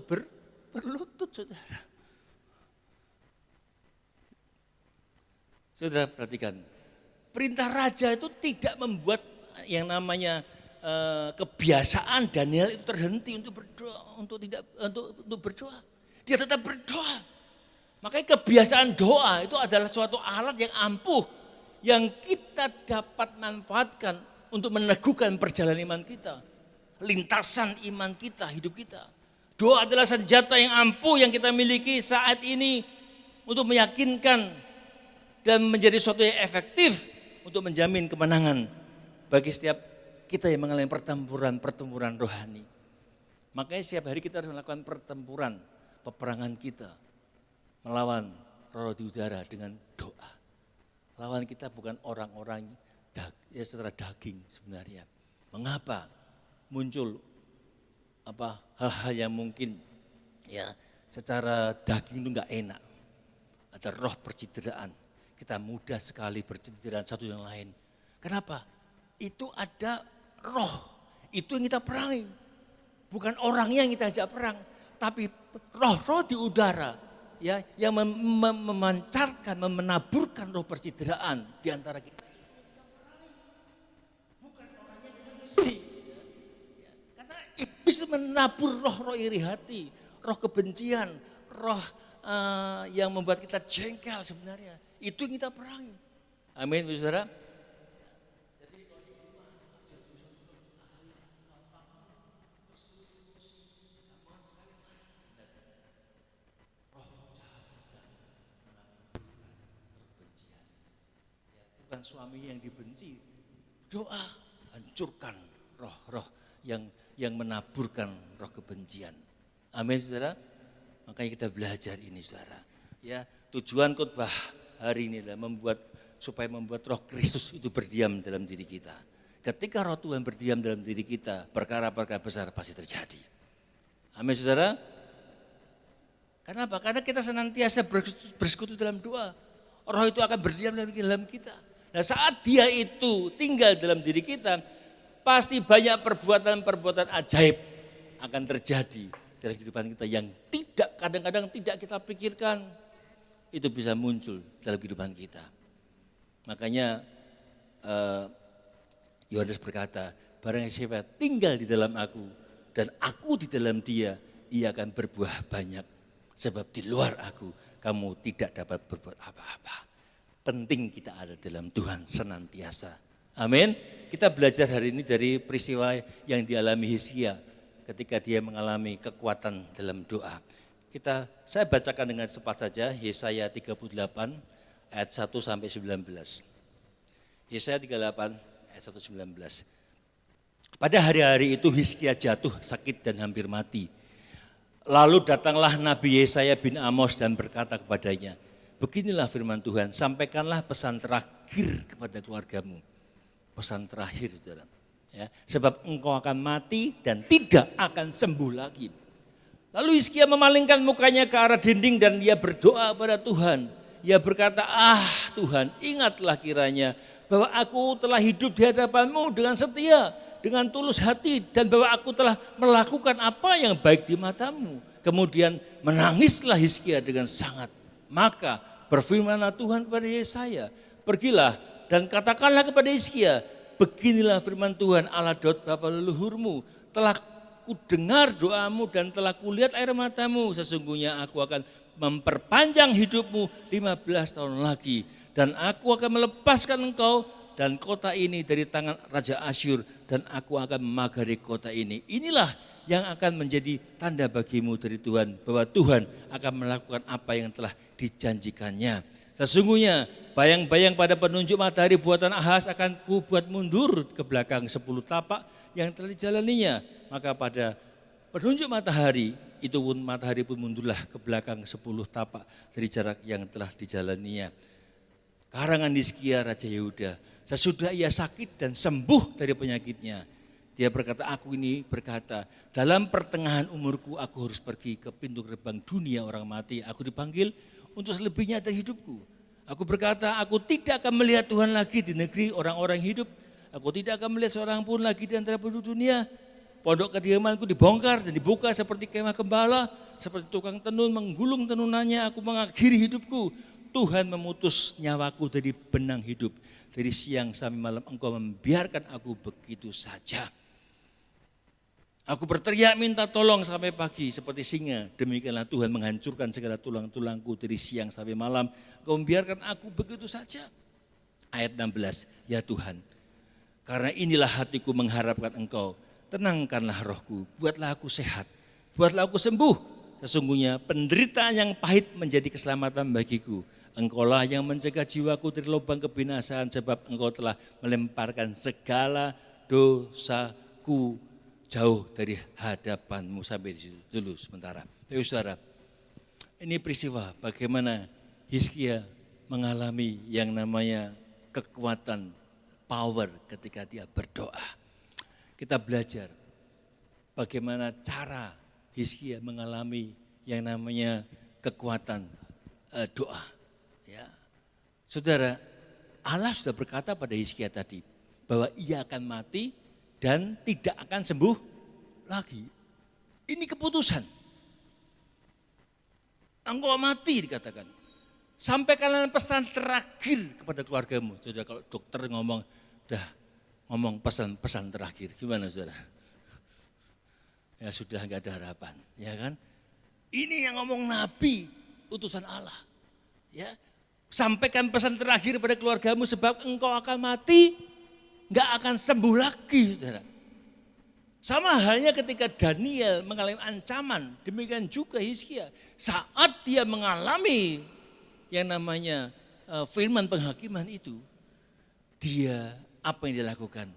[SPEAKER 3] berlutut, saudara. Saudara perhatikan, perintah raja itu tidak membuat yang namanya kebiasaan Daniel itu terhenti untuk berdoa, untuk berdoa. Dia tetap berdoa. Makanya kebiasaan doa itu adalah suatu alat yang ampuh yang kita dapat manfaatkan untuk meneguhkan perjalanan iman kita, lintasan iman kita, hidup kita. Doa adalah senjata yang ampuh yang kita miliki saat ini untuk meyakinkan dan menjadi sesuatu yang efektif untuk menjamin kemenangan bagi setiap kita yang mengalami pertempuran rohani. Makanya setiap hari kita harus melakukan pertempuran, peperangan kita melawan roh di udara dengan doa. Lawan kita bukan orang-orang secara daging sebenarnya. Mengapa muncul hal-hal yang mungkin ya secara daging itu enggak enak. Ada roh percideraan. Kita mudah sekali bercederaan satu yang lain. Kenapa? Itu ada roh, itu yang kita perangi. Bukan orangnya yang kita ajak perang, tapi roh-roh di udara ya yang memancarkan, menaburkan roh percideraan di antara kita. Bukan orangnya kita musuhi. Karena iblis itu menabur roh-roh iri hati, roh kebencian, roh yang membuat kita jengkel sebenarnya. Itu yang kita perangi. Amin, saudara. Bukan suami yang dibenci, doa hancurkan roh-roh yang menaburkan roh kebencian. Amin, saudara. Makanya kita belajar ini, saudara. Ya, tujuan khotbah hari ini adalah supaya membuat roh Kristus itu berdiam dalam diri kita. Ketika roh Tuhan berdiam dalam diri kita, perkara-perkara besar pasti terjadi. Amin, saudara. Kenapa? Karena kita senantiasa bersekutu dalam doa. Roh itu akan berdiam dalam kita. Nah, saat dia itu tinggal dalam diri kita, pasti banyak perbuatan-perbuatan ajaib akan terjadi dalam kehidupan kita yang kadang-kadang tidak kita pikirkan. Itu bisa muncul dalam kehidupan kita. Makanya Yohanes berkata, barang siapa tinggal di dalam aku dan aku di dalam dia, ia akan berbuah banyak. Sebab di luar aku, kamu tidak dapat berbuat apa-apa. Penting kita ada dalam Tuhan senantiasa. Amin. Kita belajar hari ini dari peristiwa yang dialami Hizkia ketika dia mengalami kekuatan dalam doa. Saya bacakan dengan cepat saja Yesaya 38 ayat 1 sampai 19. Yesaya 38 ayat 1 19. Pada hari-hari itu Hizkia jatuh sakit dan hampir mati. Lalu datanglah Nabi Yesaya bin Amos dan berkata kepadanya, beginilah firman Tuhan, sampaikanlah pesan terakhir kepada keluargamu. Pesan terakhir, saudara. Ya, sebab engkau akan mati dan tidak akan sembuh lagi. Lalu Hizkia memalingkan mukanya ke arah dinding dan dia berdoa pada Tuhan. Ia berkata, Tuhan, ingatlah kiranya bahwa aku telah hidup di hadapan-Mu dengan setia, dengan tulus hati, dan bahwa aku telah melakukan apa yang baik di mata-Mu. Kemudian menangislah Hizkia dengan sangat. Maka berfirmanlah Tuhan kepada Yesaya, pergilah dan katakanlah kepada Hizkia, beginilah firman Tuhan Allah Daud bapa leluhurmu, telah kudengar doamu dan telah kulihat air matamu, sesungguhnya aku akan memperpanjang hidupmu 15 tahun lagi, dan aku akan melepaskan engkau dan kota ini dari tangan Raja Asyur, dan aku akan memagari kota ini. Inilah yang akan menjadi tanda bagimu dari Tuhan, bahwa Tuhan akan melakukan apa yang telah dijanjikannya. Sesungguhnya bayang-bayang pada penunjuk matahari buatan Ahaz akan kubuat mundur ke belakang 10 tapak yang telah dijalaninya. Maka pada penunjuk matahari itu pun matahari pun mundurlah ke belakang 10 tapak dari jarak yang telah dijalaninya. Karangan Hizkia Raja Yehuda, sesudah ia sakit dan sembuh dari penyakitnya, Dia berkata, aku ini berkata, dalam pertengahan umurku aku harus pergi ke pintu gerbang dunia orang mati. Aku dipanggil untuk selebihnya dari hidupku. Aku berkata, aku tidak akan melihat Tuhan lagi di negeri orang-orang hidup. Aku tidak akan melihat seorang pun lagi di antara penduduk dunia. Pondok kediamanku dibongkar dan dibuka seperti kemah gembala. Seperti tukang tenun menggulung tenunannya, aku mengakhiri hidupku. Tuhan memutus nyawaku dari benang hidup. Dari siang sampai malam engkau membiarkan aku begitu saja. Aku berteriak minta tolong sampai pagi seperti singa. Demikianlah Tuhan menghancurkan segala tulang-tulangku dari siang sampai malam. Engkau membiarkan aku begitu saja. Ayat 16, ya Tuhan, karena inilah hatiku mengharapkan engkau. Tenangkanlah rohku, buatlah aku sehat, buatlah aku sembuh. Sesungguhnya penderitaan yang pahit menjadi keselamatan bagiku. Engkaulah yang mencegah jiwaku dari lubang kebinasaan, sebab engkau telah melemparkan segala dosaku jauh dari hadapanmu. Sampai di situ dulu sementara. Tapi saudara, ini peristiwa bagaimana Hizkia mengalami yang namanya kekuatan, power ketika dia berdoa. Kita belajar bagaimana cara Hizkia mengalami yang namanya kekuatan doa. Ya. Saudara, Allah sudah berkata pada Hizkia tadi bahwa ia akan mati dan tidak akan sembuh lagi. Ini keputusan. Engkau mati dikatakan. Sampaikan pesan terakhir kepada keluargamu. Saudara, kalau dokter ngomong pesan terakhir, gimana saudara? Ya sudah enggak ada harapan, ya kan? Ini yang ngomong Nabi, utusan Allah. Ya, sampaikan pesan terakhir pada keluargamu sebab engkau akan mati, enggak akan sembuh lagi, saudara. Sama halnya ketika Daniel mengalami ancaman, demikian juga Hizkia. Saat dia mengalami yang namanya firman penghakiman itu, dia apa yang dia lakukan?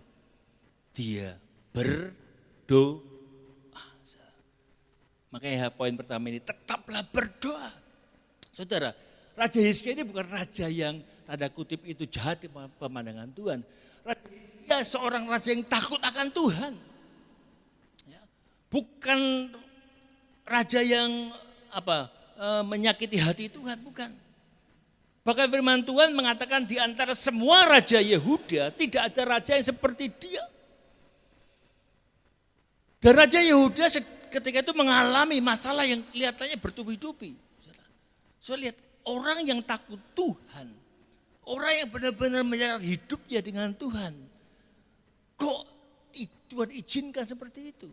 [SPEAKER 3] Dia berdoa. Makanya poin pertama ini, tetaplah berdoa. Saudara, Raja Hizkia ini bukan raja yang tanda kutip itu jahat di pemandangan Tuhan. Raja Hizkia seorang raja yang takut akan Tuhan. Ya, bukan raja yang menyakiti hati Tuhan, bukan. Bahkan firman Tuhan mengatakan di antara semua raja Yehuda tidak ada raja yang seperti dia. Dan Raja Yehuda ketika itu mengalami masalah yang kelihatannya bertubi-tubi. Saya lihat orang yang takut Tuhan, orang yang benar-benar menyerahkan hidupnya dengan Tuhan. Kok Tuhan izinkan seperti itu?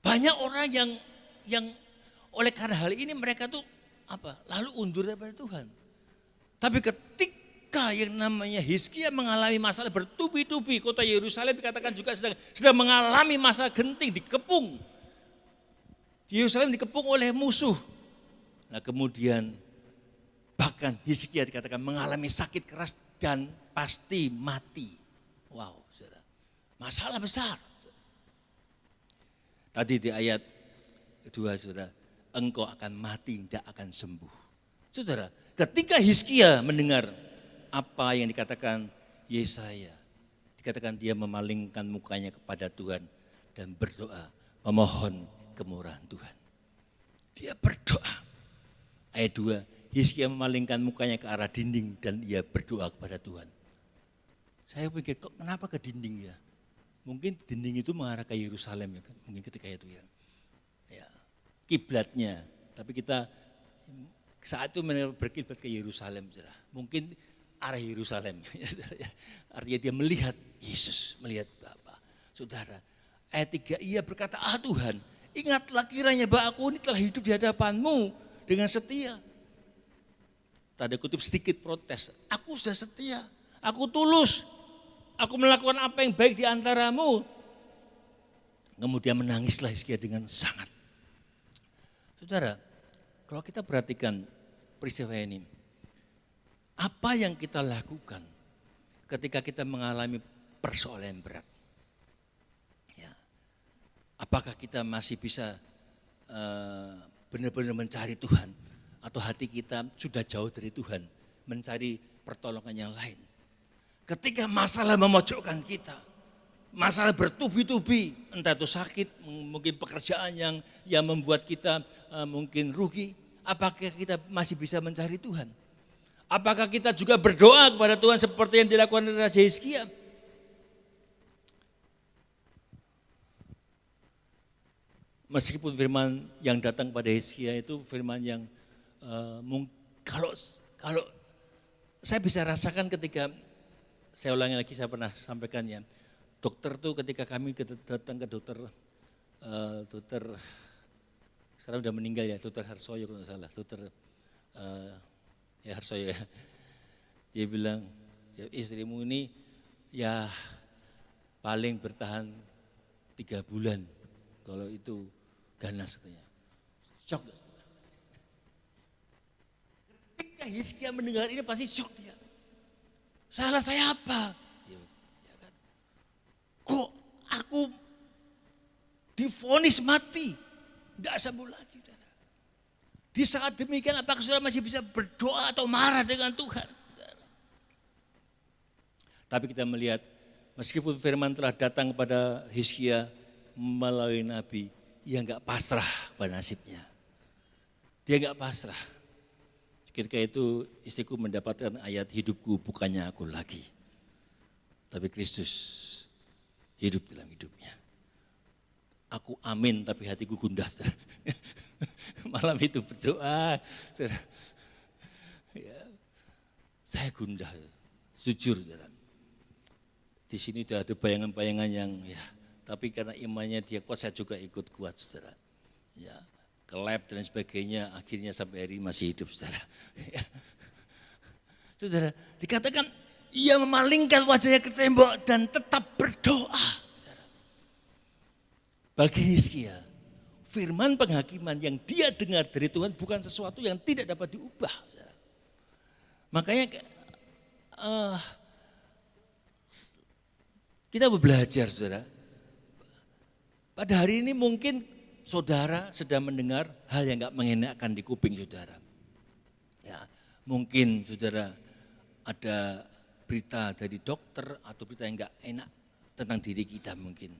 [SPEAKER 3] Banyak orang yang oleh karena hal ini mereka tuh lalu undur daripada Tuhan. Tapi ketika yang namanya Hizkia mengalami masalah bertubi-tubi, kota Yerusalem dikatakan juga sedang mengalami masa genting, dikepung. Yerusalem dikepung oleh musuh. Nah kemudian bahkan Hizkia dikatakan mengalami sakit keras dan pasti mati. Wow, saudara. Masalah besar. Tadi di ayat kedua, saudara, engkau akan mati, tidak akan sembuh. Saudara, ketika Hizkia mendengar apa yang dikatakan Yesaya, dikatakan dia memalingkan mukanya kepada Tuhan dan berdoa, memohon kemurahan Tuhan. Dia berdoa. Ayat 2, Hizkia memalingkan mukanya ke arah dinding dan ia berdoa kepada Tuhan. Saya pikir, kok kenapa ke dinding ya? Mungkin dinding itu mengarah ke Yerusalem ya, mungkin ketika itu ya. Kiblatnya, tapi kita saat itu berkiblat ke Yerusalem, mungkin arah Yerusalem, artinya dia melihat Yesus, melihat Bapa. Saudara, ayat 3, ia berkata, Tuhan, ingatlah kiranya bahwa aku ini telah hidup di hadapan-Mu dengan setia. Tanda kutip sedikit protes, aku sudah setia, aku tulus, aku melakukan apa yang baik di antara-Mu. Kemudian menangislah Hizkia dengan sangat. Saudara, kalau kita perhatikan peristiwa ini, apa yang kita lakukan ketika kita mengalami persoalan berat? Ya. Apakah kita masih bisa benar-benar mencari Tuhan? Atau hati kita sudah jauh dari Tuhan, mencari pertolongan yang lain? Ketika masalah memojokkan kita, masalah bertubi-tubi, entah itu sakit, mungkin pekerjaan yang membuat kita mungkin rugi, apakah kita masih bisa mencari Tuhan? Apakah kita juga berdoa kepada Tuhan seperti yang dilakukan Raja Hizkia? Meskipun firman yang datang pada Hizkia itu firman yang kalau saya bisa rasakan ketika, saya ulangi lagi, saya pernah sampaikan ya, dokter tuh ketika kami datang ke dokter sekarang udah meninggal ya, dokter Harsoyo kalau nggak salah, dokter ya Harsoyo ya, dia bilang istrimu ini ya paling bertahan 3 bulan, kalau itu ganas katanya. Shock. Ketika Hizkia mendengar ini pasti shock dia. Salah saya apa? Ya kan? Kok aku divonis mati? Tidak sembuh lagi. Di saat demikian apakah saudara masih bisa berdoa atau marah dengan Tuhan? Tapi kita melihat meskipun firman telah datang kepada Hizkia melalui nabi, ia enggak pasrah pada nasibnya. Dia enggak pasrah. Ketika itu istriku mendapatkan ayat hidupku bukannya aku lagi, tapi Kristus hidup dalam hidupnya. Aku amin tapi hatiku gundah. Malam itu berdoa, ya, saya gundah, jujur. Di sini sudah ada bayangan-bayangan yang ya, tapi karena imannya dia kuat, saya juga ikut kuat, saudara. Ya, ke lab dan sebagainya, akhirnya sampai hari ini masih hidup, saudara. Ya. Saudara, dikatakan ia memalingkan wajahnya ke tembok dan tetap berdoa. Saudara. Bagi Hizkia, firman penghakiman yang dia dengar dari Tuhan bukan sesuatu yang tidak dapat diubah. Saudara. Makanya kita belajar, saudara. Pada hari ini mungkin saudara sedang mendengar hal yang gak mengenakkan di kuping saudara. Ya, mungkin saudara ada berita dari dokter atau berita yang gak enak tentang diri kita mungkin.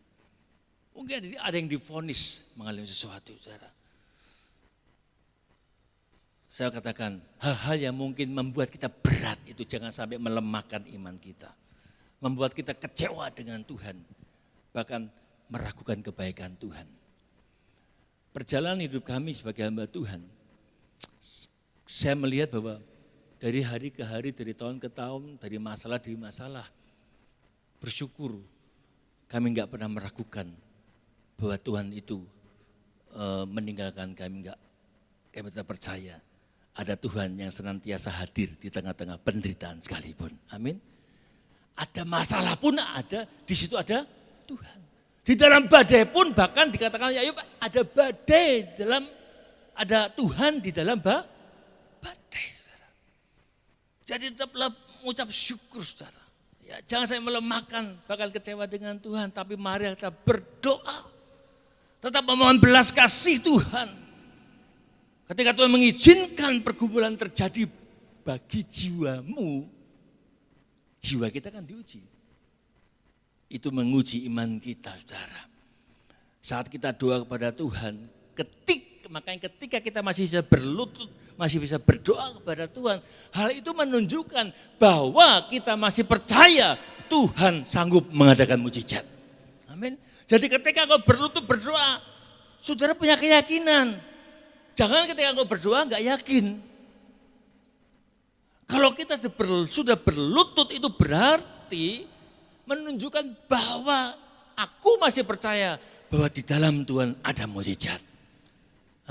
[SPEAKER 3] Mungkin ada yang divonis mengalami sesuatu, saudara. Saya katakan hal-hal yang mungkin membuat kita berat itu jangan sampai melemahkan iman kita. Membuat kita kecewa dengan Tuhan. Bahkan meragukan kebaikan Tuhan. Perjalanan hidup kami sebagai hamba Tuhan, saya melihat bahwa dari hari ke hari, dari tahun ke tahun, dari masalah demi masalah, bersyukur kami enggak pernah meragukan bahwa Tuhan itu meninggalkan kami, enggak. Kami tetap percaya ada Tuhan yang senantiasa hadir di tengah-tengah penderitaan sekalipun. Amin. Ada masalah pun ada, di situ ada Tuhan. Di dalam badai pun bahkan dikatakan ya Ayub ada badai ada Tuhan di dalam badai. Saudara. Jadi tetaplah mengucap syukur, saudara. Ya, jangan saya melemahkan, bakal kecewa dengan Tuhan, tapi mari kita berdoa. Tetap memohon belas kasih Tuhan. Ketika Tuhan mengizinkan pergumulan terjadi bagi jiwamu, jiwa kita kan diuji. Itu menguji iman kita, saudara. Saat kita doa kepada Tuhan, makanya ketika kita masih bisa berlutut, masih bisa berdoa kepada Tuhan, hal itu menunjukkan bahwa kita masih percaya Tuhan sanggup mengadakan mujizat. Amin. Jadi ketika engkau berlutut berdoa, saudara punya keyakinan. Jangan ketika engkau berdoa enggak yakin. Kalau kita sudah berlutut itu berarti menunjukkan bahwa aku masih percaya bahwa di dalam Tuhan ada mujizat.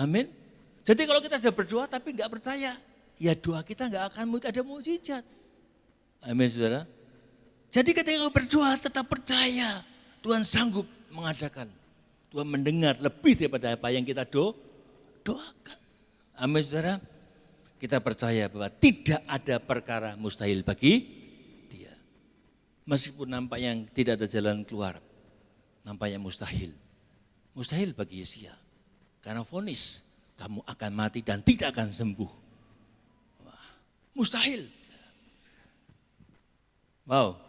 [SPEAKER 3] Amin. Jadi kalau kita sudah berdoa tapi enggak percaya, ya doa kita enggak akan ada mujizat. Amin, saudara. Jadi ketika engkau berdoa tetap percaya Tuhan sanggup mengadakan. Tuhan mendengar lebih daripada apa yang kita doakan. Amin, saudara. Kita percaya bahwa tidak ada perkara mustahil bagi Dia. Meskipun nampaknya tidak ada jalan keluar, nampaknya mustahil. Mustahil bagi Hizkia. Karena vonis, kamu akan mati dan tidak akan sembuh. Wah, mustahil. Wow,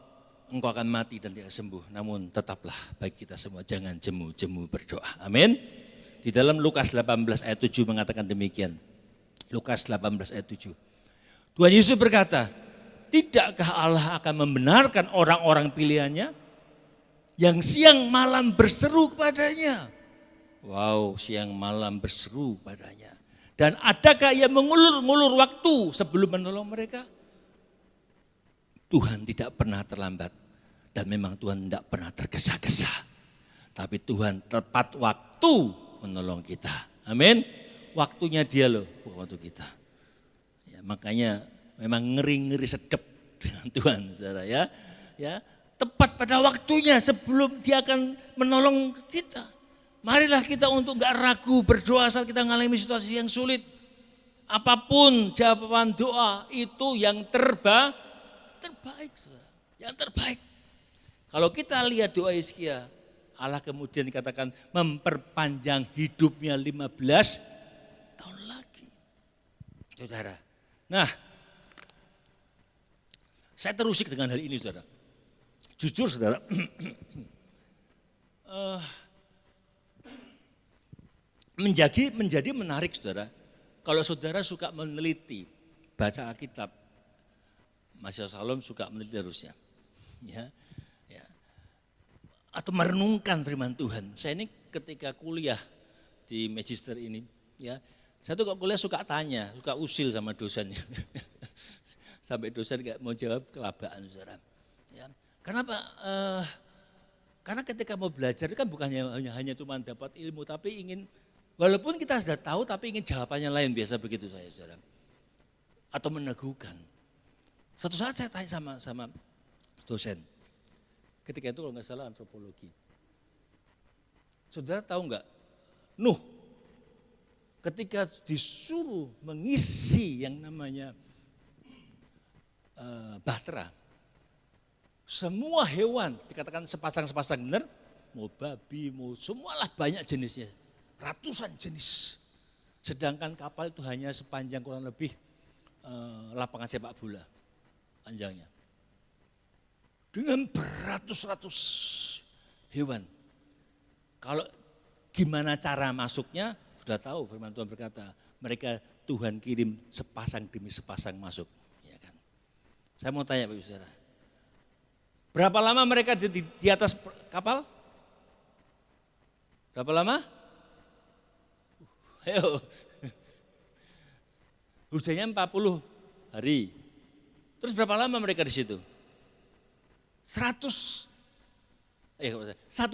[SPEAKER 3] engkau akan mati dan tidak sembuh. Namun tetaplah bagi kita semua jangan jemu-jemu berdoa. Amin. Di dalam Lukas 18 ayat 7 mengatakan demikian. Lukas 18 ayat 7. Tuhan Yesus berkata, tidakkah Allah akan membenarkan orang-orang pilihannya yang siang malam berseru kepadanya? Wow, siang malam berseru padanya. Dan adakah ia mengulur-ngulur waktu sebelum menolong mereka? Tuhan tidak pernah terlambat. Dan memang Tuhan tidak pernah tergesa-gesa. Tapi Tuhan tepat waktu menolong kita. Amin. Waktunya dia loh, bukan waktu kita. Ya, makanya memang ngeri-ngeri sedep dengan Tuhan, saudara ya. Ya, tepat pada waktunya sebelum dia akan menolong kita. Marilah kita untuk enggak ragu berdoa saat kita mengalami situasi yang sulit. Apapun jawaban doa itu yang terbaik, saudara. Yang terbaik. Kalau kita lihat doa Hizkia, Allah kemudian dikatakan memperpanjang hidupnya 15 tahun lagi. Saudara. Nah, saya terusik dengan hal ini, saudara. Jujur, saudara. Menjadi menarik, saudara. Kalau saudara suka meneliti, baca Alkitab, Masya Shalom suka meneliti harusnya. Ya. Atau merenungkan firman Tuhan. Saya ini ketika kuliah di Magister ini, ya, saya tuh kalau kuliah suka tanya, suka usil sama dosennya. Sampai dosen gak mau jawab kelabaan, saudara. Ya. Kenapa? Karena ketika mau belajar kan bukan hanya cuma dapat ilmu, tapi ingin, walaupun kita sudah tahu, tapi ingin jawabannya lain, biasa begitu saya, saudara. Atau meneguhkan. Suatu saat saya tanya sama dosen. Ketika itu kalau nggak salah antropologi. Saudara tahu nggak, Nuh ketika disuruh mengisi yang namanya bahtera, semua hewan dikatakan sepasang-sepasang, benar, mau babi, mau semualah banyak jenisnya, ratusan jenis. Sedangkan kapal itu hanya sepanjang kurang lebih lapangan sepak bola panjangnya. Dengan beratus-ratus hewan. Kalau gimana cara masuknya, sudah tahu firman Tuhan berkata, mereka Tuhan kirim sepasang demi sepasang masuk. Ya kan? Saya mau tanya Bapak Saudara, berapa lama mereka di atas kapal? Berapa lama? Ayo. Hujannya 40 hari. Terus berapa lama mereka di situ? 1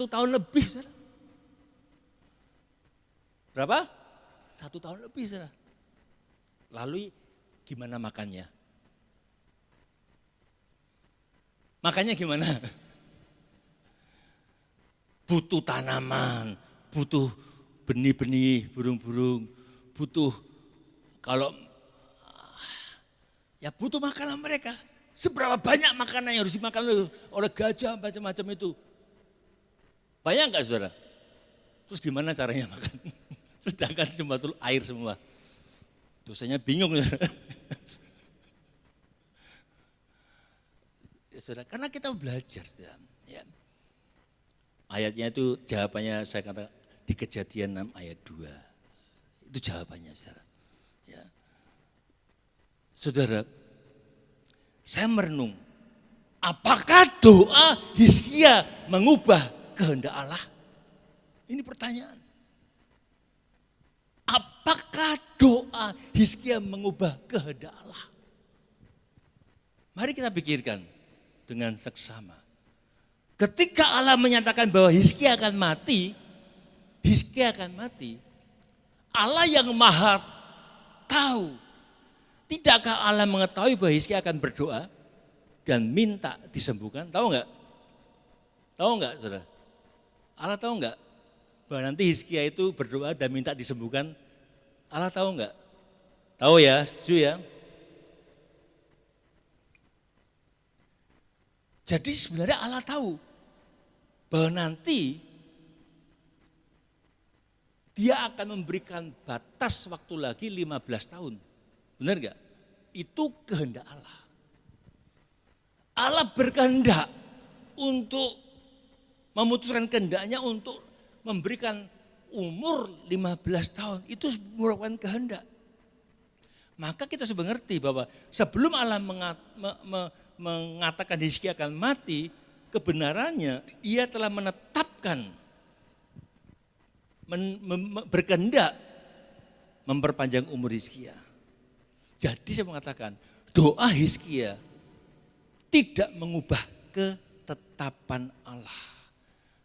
[SPEAKER 3] tahun lebih, saudara. Berapa? 1 tahun lebih, saudara. Lalu gimana makannya? Makannya gimana? Butuh tanaman, butuh benih-benih, burung-burung, butuh kalau ya butuh makanan mereka. Seberapa banyak makanan yang harus dimakan oleh gajah macam-macam itu. Banyak enggak, saudara? Terus gimana caranya makan? Sedangkan semua itu air semua. Dosanya bingung. Ya, saudara, karena kita belajar. Ya. Ayatnya itu jawabannya saya kata di Kejadian 6 ayat 2. Itu jawabannya, saudara. Ya. Saudara, saya merenung, apakah doa Hizkia mengubah kehendak Allah? Ini pertanyaan. Apakah doa Hizkia mengubah kehendak Allah? Mari kita pikirkan dengan seksama. Ketika Allah menyatakan bahwa Hizkia akan mati, Allah yang maha tahu. Tidakkah Allah mengetahui bahwa Hizkia akan berdoa dan minta disembuhkan? Tahu enggak? Tahu enggak, saudara? Allah tahu enggak bahwa nanti Hizkia itu berdoa dan minta disembuhkan? Allah tahu enggak? Tahu ya, setuju ya? Jadi sebenarnya Allah tahu bahwa nanti dia akan memberikan batas waktu lagi 15 tahun. Benar enggak? Itu kehendak Allah. Allah berkehendak untuk memutuskan kehendaknya untuk memberikan umur 15 tahun. Itu merupakan kehendak. Maka kita harus mengerti bahwa sebelum Allah mengatakan Hizkia akan mati, kebenarannya ia telah menetapkan, berkehendak memperpanjang umur Hizkia. Jadi saya mengatakan doa Hizkia tidak mengubah ketetapan Allah.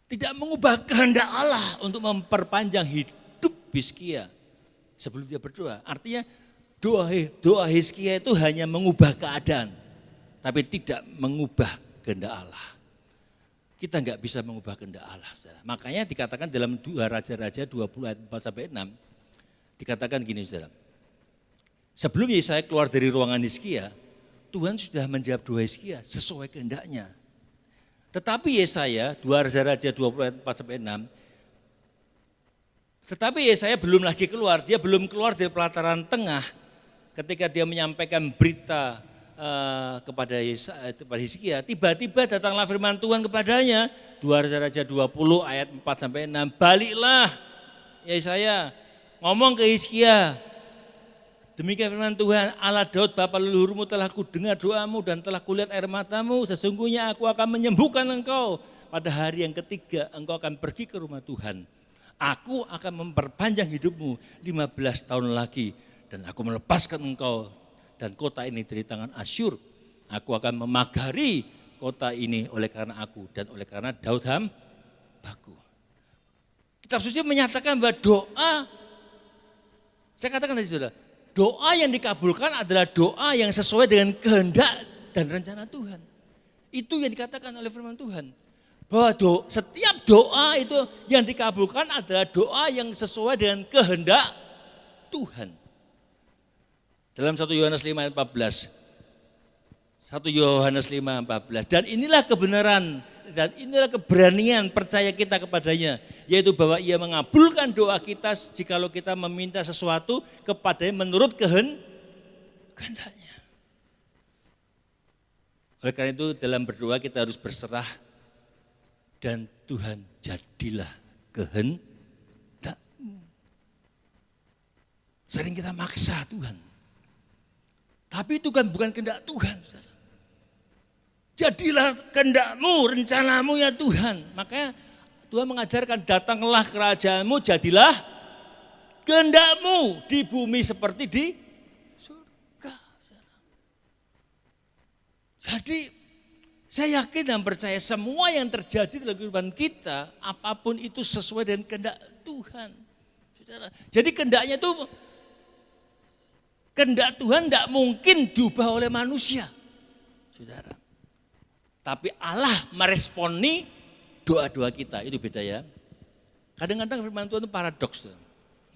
[SPEAKER 3] Tidak mengubah kehendak Allah untuk memperpanjang hidup Hizkia sebelum dia berdoa. Artinya doa Hizkia itu hanya mengubah keadaan, tapi tidak mengubah kehendak Allah. Kita enggak bisa mengubah kehendak Allah. Saudara. Makanya dikatakan dalam 2 Raja-Raja 20 ayat 4-6, dikatakan gini saudara. Sebelum Yesaya keluar dari ruangan Hizkia, Tuhan sudah menjawab doa Hizkia sesuai kehendaknya. Tetapi Yesaya 2 Raja-Raja 20 ayat 4-6, tetapi Yesaya belum lagi keluar, dia belum keluar dari pelataran tengah ketika dia menyampaikan berita kepada Hizkia, tiba-tiba datanglah firman Tuhan kepadanya, 2 Raja-Raja 20 ayat 4-6, baliklah Yesaya ngomong ke Hizkia, demikian firman Tuhan, Allah Daud bapa leluhurmu telah kudengar doamu dan telah kulihat air matamu. Sesungguhnya aku akan menyembuhkan engkau. Pada hari yang ketiga engkau akan pergi ke rumah Tuhan. Aku akan memperpanjang hidupmu 15 tahun lagi. Dan aku melepaskan engkau dan kota ini dari tangan Asyur. Aku akan memagari kota ini oleh karena aku dan oleh karena Daud hambaku. Kitab suci menyatakan bahwa doa, saya katakan tadi saudara, doa yang dikabulkan adalah doa yang sesuai dengan kehendak dan rencana Tuhan. Itu yang dikatakan oleh firman Tuhan. Bahwa setiap doa itu yang dikabulkan adalah doa yang sesuai dengan kehendak Tuhan. Dalam 1 Yohanes 5 ayat 14. 1 Yohanes 5 ayat 14. Dan inilah kebenaran dan inilah keberanian percaya kita kepadanya, yaitu bahwa ia mengabulkan doa kita jikalau kita meminta sesuatu kepadanya menurut kehendaknya. Oleh karena itu dalam berdoa kita harus berserah dan Tuhan jadilah kehendakmu. Sering kita maksa Tuhan, tapi itu kan bukan kehendak Tuhan, saudara. Jadilah kehendakmu, rencanamu ya Tuhan. Makanya Tuhan mengajarkan datanglah kerajaanmu, jadilah kehendakmu di bumi seperti di surga. Jadi saya yakin dan percaya semua yang terjadi dalam kehidupan kita, apapun itu sesuai dengan kehendak Tuhan. Saudara. Jadi kehendaknya itu, kehendak Tuhan tidak mungkin diubah oleh manusia. Saudara. Tapi Allah meresponi doa-doa kita, itu beda ya. Kadang-kadang firman Tuhan itu paradoks.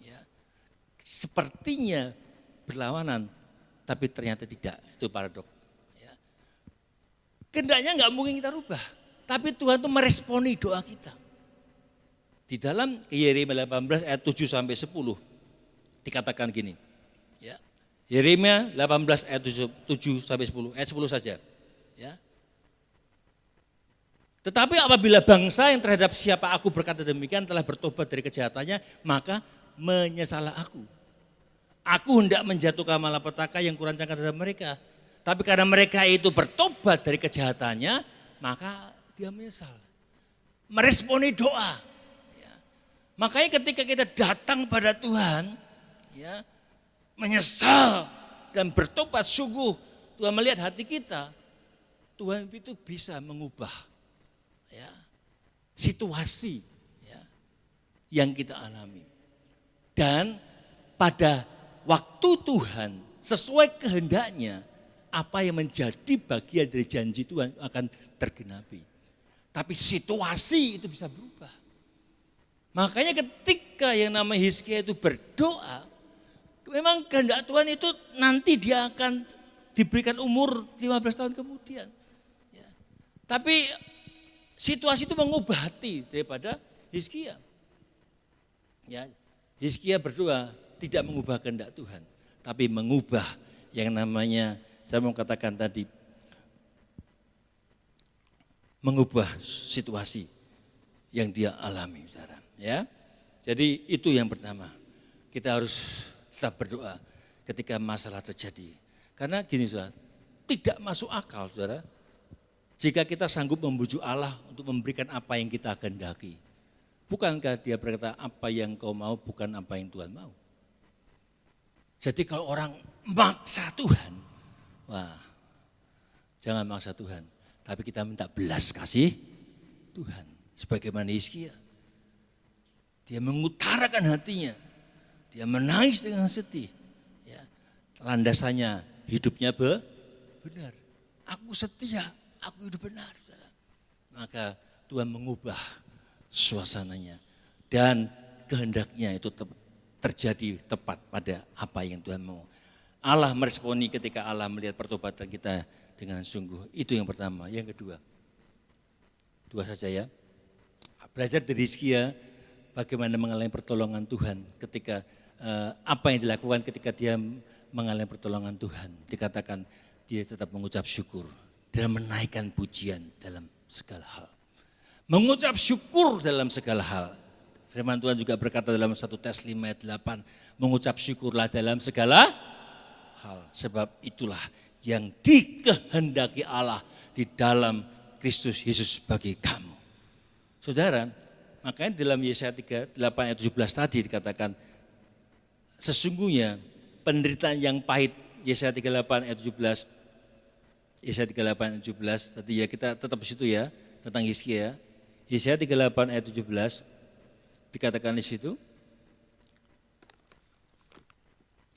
[SPEAKER 3] Ya. Sepertinya berlawanan, tapi ternyata tidak, itu paradoks. Ya. Kehendaknya nggak mungkin kita rubah, tapi Tuhan itu meresponi doa kita. Di dalam Yeremia 18 ayat 7-10 dikatakan gini. Ya. Yeremia 18 ayat 7-10, ayat 10 saja. Ya. Tetapi apabila bangsa yang terhadap siapa aku berkata demikian telah bertobat dari kejahatannya, maka menyesalah aku. Aku hendak menjatuhkan malapetaka yang kurancangkan terhadap mereka. Tapi karena mereka itu bertobat dari kejahatannya, maka dia menyesal. Meresponi doa. Ya. Makanya ketika kita datang pada Tuhan, ya, menyesal dan bertobat sungguh, Tuhan melihat hati kita, Tuhan itu bisa mengubah ya, situasi ya, yang kita alami. Dan pada waktu Tuhan sesuai kehendaknya, apa yang menjadi bagian dari janji Tuhan akan tergenapi. Tapi situasi itu bisa berubah. Makanya ketika yang namanya Hizkia itu berdoa, memang kehendak Tuhan itu nanti dia akan diberikan umur 15 tahun kemudian. Ya. Tapi situasi itu mengubah hati daripada Hizkia. Ya, Hizkia berdoa tidak mengubah kehendak Tuhan, tapi mengubah yang namanya, saya mau katakan tadi, mengubah situasi yang dia alami, saudara. Ya, jadi itu yang pertama. Kita harus tetap berdoa ketika masalah terjadi. Karena gini, saudara, tidak masuk akal, saudara, jika kita sanggup membujuk Allah untuk memberikan apa yang kita kehendaki. Bukankah dia berkata, apa yang kau mau bukan apa yang Tuhan mau. Jadi kalau orang maksa Tuhan, wah, jangan maksa Tuhan. Tapi kita minta belas kasih Tuhan. Sebagaimana Hizkia. Dia mengutarakan hatinya. Dia menangis dengan sedih. Ya, landasannya hidupnya benar. Aku setia, aku hidup benar. Maka Tuhan mengubah suasananya. Dan kehendaknya itu terjadi tepat pada apa yang Tuhan mau. Allah meresponi ketika Allah melihat pertobatan kita dengan sungguh. Itu yang pertama. Yang kedua, dua saja ya. Belajar dari Hizkia bagaimana mengalami pertolongan Tuhan ketika apa yang dilakukan ketika dia mengalami pertolongan Tuhan. Dikatakan dia tetap mengucap syukur dan menaikkan pujian dalam segala hal. Mengucap syukur dalam segala hal. Firman Tuhan juga berkata dalam 1 Tes 5 ayat 8, mengucap syukurlah dalam segala hal. Sebab itulah yang dikehendaki Allah di dalam Kristus Yesus bagi kamu. Saudara, makanya dalam Yesaya 38 ayat 17 tadi dikatakan, sesungguhnya penderitaan yang pahit, Yesaya 38 ayat 17, Yesaya 38 ayat 17, tadi ya kita tetap di situ ya, tentang Hizkia. Yesaya 38 ayat 17, dikatakan di situ,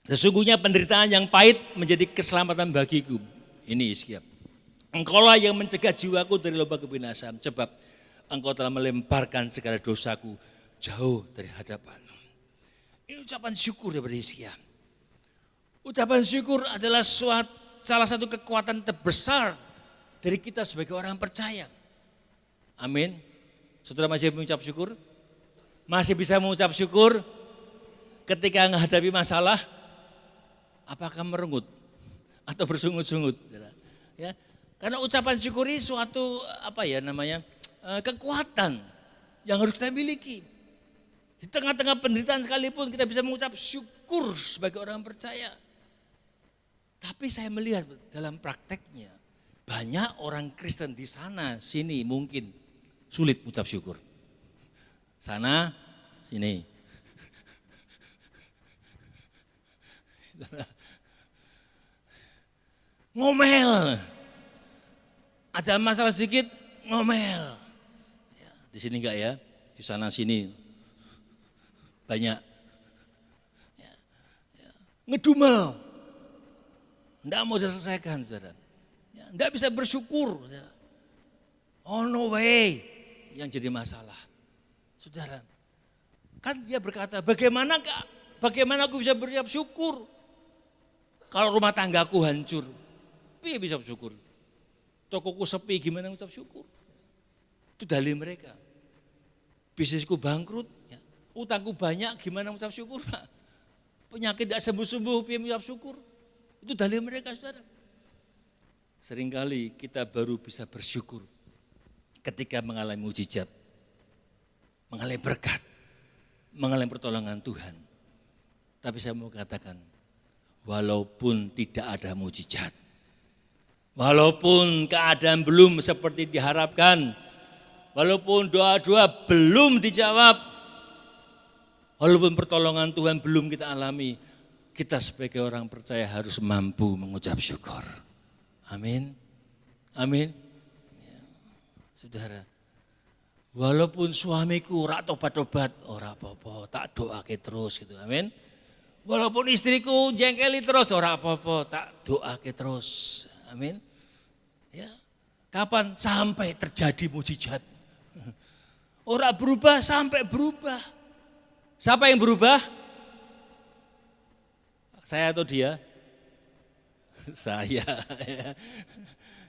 [SPEAKER 3] sesungguhnya penderitaan yang pahit menjadi keselamatan bagiku. Ini Hizkia. Engkaulah yang mencegah jiwaku dari lubang kebinasaan, sebab Engkau telah melemparkan segala dosaku jauh dari hadapan-Mu. Ini ucapan syukur daripada Hizkia. Ucapan syukur adalah salah satu kekuatan terbesar dari kita sebagai orang percaya. Amin. Saudara masih mengucap syukur? Masih bisa mengucap syukur ketika menghadapi masalah? Apakah merengut atau bersungut-sungut? Ya, karena ucapan syukur ini suatu kekuatan yang harus kita miliki. Di tengah-tengah penderitaan sekalipun kita bisa mengucap syukur sebagai orang percaya. Tapi saya melihat dalam prakteknya banyak orang Kristen di sana sini mungkin sulit mengucap syukur. Sana sini. Ngomel. Ada masalah sedikit ngomel. Ya, di sini enggak ya? Di sana sini banyak. Ya, ya. Ngedumel. Enggak mau diselesaikan, saudara. Ya, enggak bisa bersyukur, saudara. Oh no way yang jadi masalah. Saudara, kan dia berkata, bagaimana aku bisa berucap syukur kalau rumah tanggaku hancur? Dia bisa bersyukur. Tokoku sepi, gimana ngucap syukur? Itu dalih mereka. Bisnisku bangkrut, ya. Utangku banyak, gimana ngucap syukur? Penyakit tidak sembuh-sembuh, dia ngucap syukur. Itu dalih mereka, saudara. Seringkali kita baru bisa bersyukur ketika mengalami mujizat, mengalami berkat, mengalami pertolongan Tuhan. Tapi saya mau katakan, walaupun tidak ada mujizat, walaupun keadaan belum seperti diharapkan, walaupun doa-doa belum dijawab, walaupun pertolongan Tuhan belum kita alami, kita sebagai orang percaya harus mampu mengucap syukur. Amin. Amin. Ya. Saudara, walaupun suamiku ora tobat-tobat, ora apa-apa, tak doake terus gitu. Amin. Walaupun istriku jengkeli terus, ora apa-apa, tak doake terus. Amin. Ya. Kapan? Sampai terjadi mujizat. Ora berubah sampai berubah. Siapa yang berubah? Saya atau dia? Saya.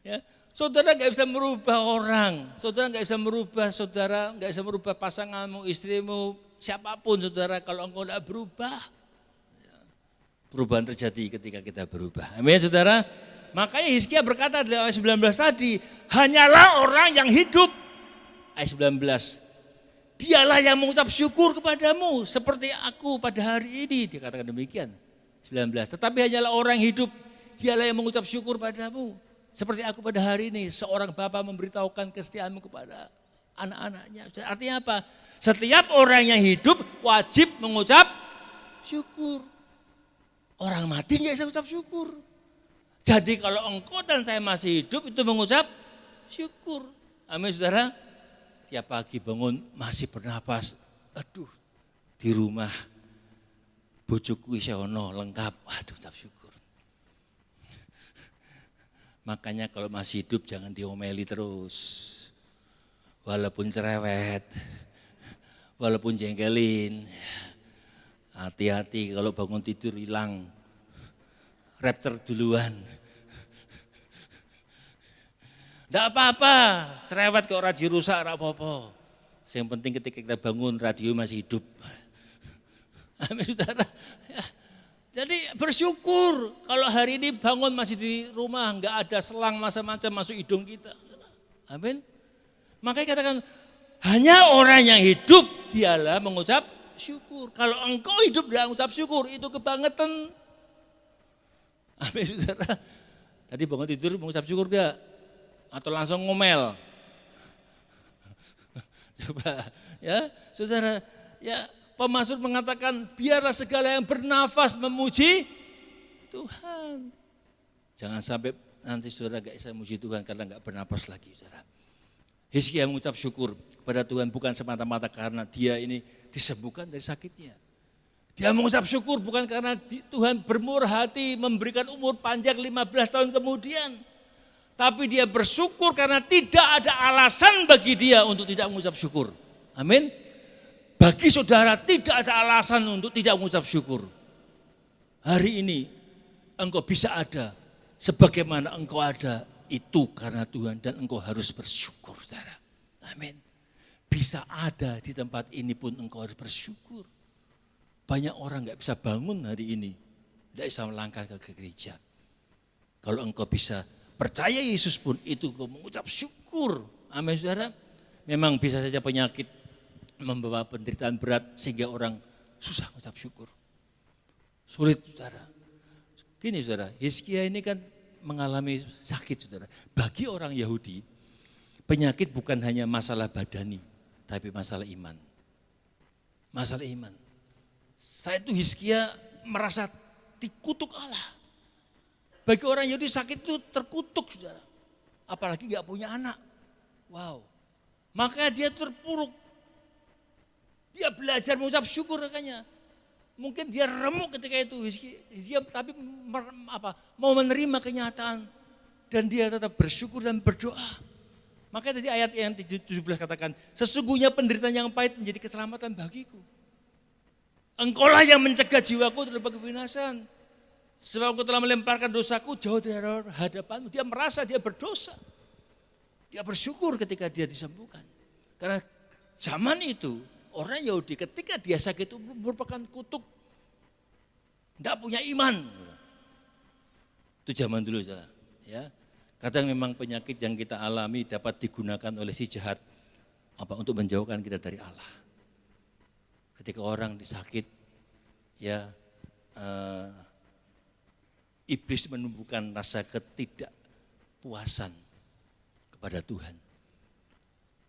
[SPEAKER 3] Ya. Saudara nggak bisa merubah orang, saudara nggak bisa merubah saudara, nggak bisa merubah pasanganmu, istrimu, siapapun saudara kalau engkau tidak berubah. Perubahan terjadi ketika kita berubah. Amin saudara. Makanya Hizkia berkata di ayat 19 tadi, hanyalah orang yang hidup. Ayat 19, dialah yang mengucap syukur kepadamu seperti aku pada hari ini. Dia katakan demikian. 19, tetapi hanyalah orang yang hidup, dialah yang mengucap syukur padamu seperti aku pada hari ini. Seorang bapa memberitahukan kesetiaanmu kepada anak-anaknya. Artinya apa? Setiap orang yang hidup wajib mengucap syukur. Orang mati nggak bisa mengucap syukur. Jadi kalau engkau dan saya masih hidup itu mengucap syukur. Amin saudara. Tiap pagi bangun masih bernapas. Aduh, di rumah bojoku isih ono lengkap. Waduh, ucap syukur. Makanya kalau masih hidup jangan diomeli terus. Walaupun cerewet, walaupun jengkelin, hati-hati kalau bangun tidur hilang, rapture duluan. Tidak apa-apa, cerewet kok radio rusak, tidak apa-apa. Yang penting ketika kita bangun radio masih hidup. Amin saudara. Ya. Jadi bersyukur kalau hari ini bangun masih di rumah, enggak ada selang macam-macam masuk hidung kita. Amin. Makanya katakan, hanya orang yang hidup dialah mengucap syukur. Kalau engkau hidup dan mengucap syukur, itu kebangetan. Amin saudara. Tadi bangun tidur mengucap syukur enggak? Atau langsung ngomel? Coba ya saudara. Ya pemazmur mengatakan, biarlah segala yang bernafas memuji Tuhan. Jangan sampai nanti saudara gak bisa memuji Tuhan karena gak bernafas lagi saudara. Hizkia mengucap syukur kepada Tuhan bukan semata-mata karena dia ini disembuhkan dari sakitnya. Dia mengucap syukur bukan karena Tuhan bermurah hati memberikan umur panjang 15 tahun kemudian. Tapi dia bersyukur karena tidak ada alasan bagi dia untuk tidak mengucap syukur. Amin. Bagi saudara tidak ada alasan untuk tidak mengucap syukur. Hari ini engkau bisa ada sebagaimana engkau ada. Itu karena Tuhan dan engkau harus bersyukur saudara. Amin. Bisa ada di tempat ini pun engkau harus bersyukur. Banyak orang gak bisa bangun hari ini. Tidak bisa melangkah ke gereja. Kalau engkau bisa percaya Yesus pun itu engkau mengucap syukur. Amin saudara. Memang bisa saja penyakit membawa penderitaan berat sehingga orang susah mengucap syukur. Sulit saudara. Gini saudara, Hizkia ini kan mengalami sakit saudara. Bagi orang Yahudi, penyakit bukan hanya masalah badani, tapi masalah iman. Masalah iman. Saya itu Hizkia merasa dikutuk Allah. Bagi orang Yahudi sakit itu terkutuk saudara. Apalagi gak punya anak. Wow. Maka dia terpuruk. Dia belajar mengucap syukur makanya. Mungkin dia remuk ketika itu, dia tapi mau menerima kenyataan dan dia tetap bersyukur dan berdoa. Makanya tadi ayat yang 17 katakan, sesungguhnya penderitaan yang pahit menjadi keselamatan bagiku. Engkaulah yang mencegah jiwaku terhadap kebinasan. Sebab engkau telah melemparkan dosaku jauh dari hadapanmu. Dia merasa dia berdosa. Dia bersyukur ketika dia disembuhkan. Karena zaman itu orang Yahudi ketika dia sakit itu merupakan kutuk. Tidak punya iman. Itu zaman dulu saudara. Ya. Kadang memang penyakit yang kita alami dapat digunakan oleh si jahat untuk menjauhkan kita dari Allah. Ketika orang disakit, ya iblis menumbuhkan rasa ketidakpuasan kepada Tuhan.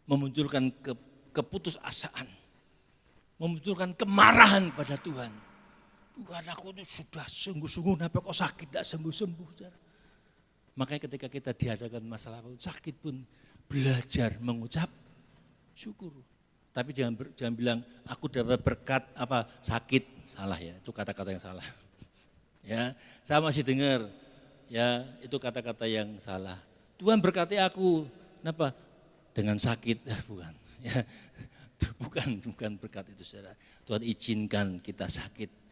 [SPEAKER 3] Memunculkan keputusasaan. Memunculkan kemarahan pada Tuhan. Tuhan aku itu sudah sungguh-sungguh sampai kok sakit tidak sembuh-sembuh. Makanya ketika kita dihadapkan masalah sakit pun belajar mengucap syukur. Tapi jangan bilang aku dapat berkat sakit, salah ya, itu kata-kata yang salah. Ya, saya masih dengar ya itu kata-kata yang salah. Tuhan berkati aku, kenapa? Dengan sakit, bukan. Ya, bukan berkat itu saudara. Tuhan izinkan kita sakit.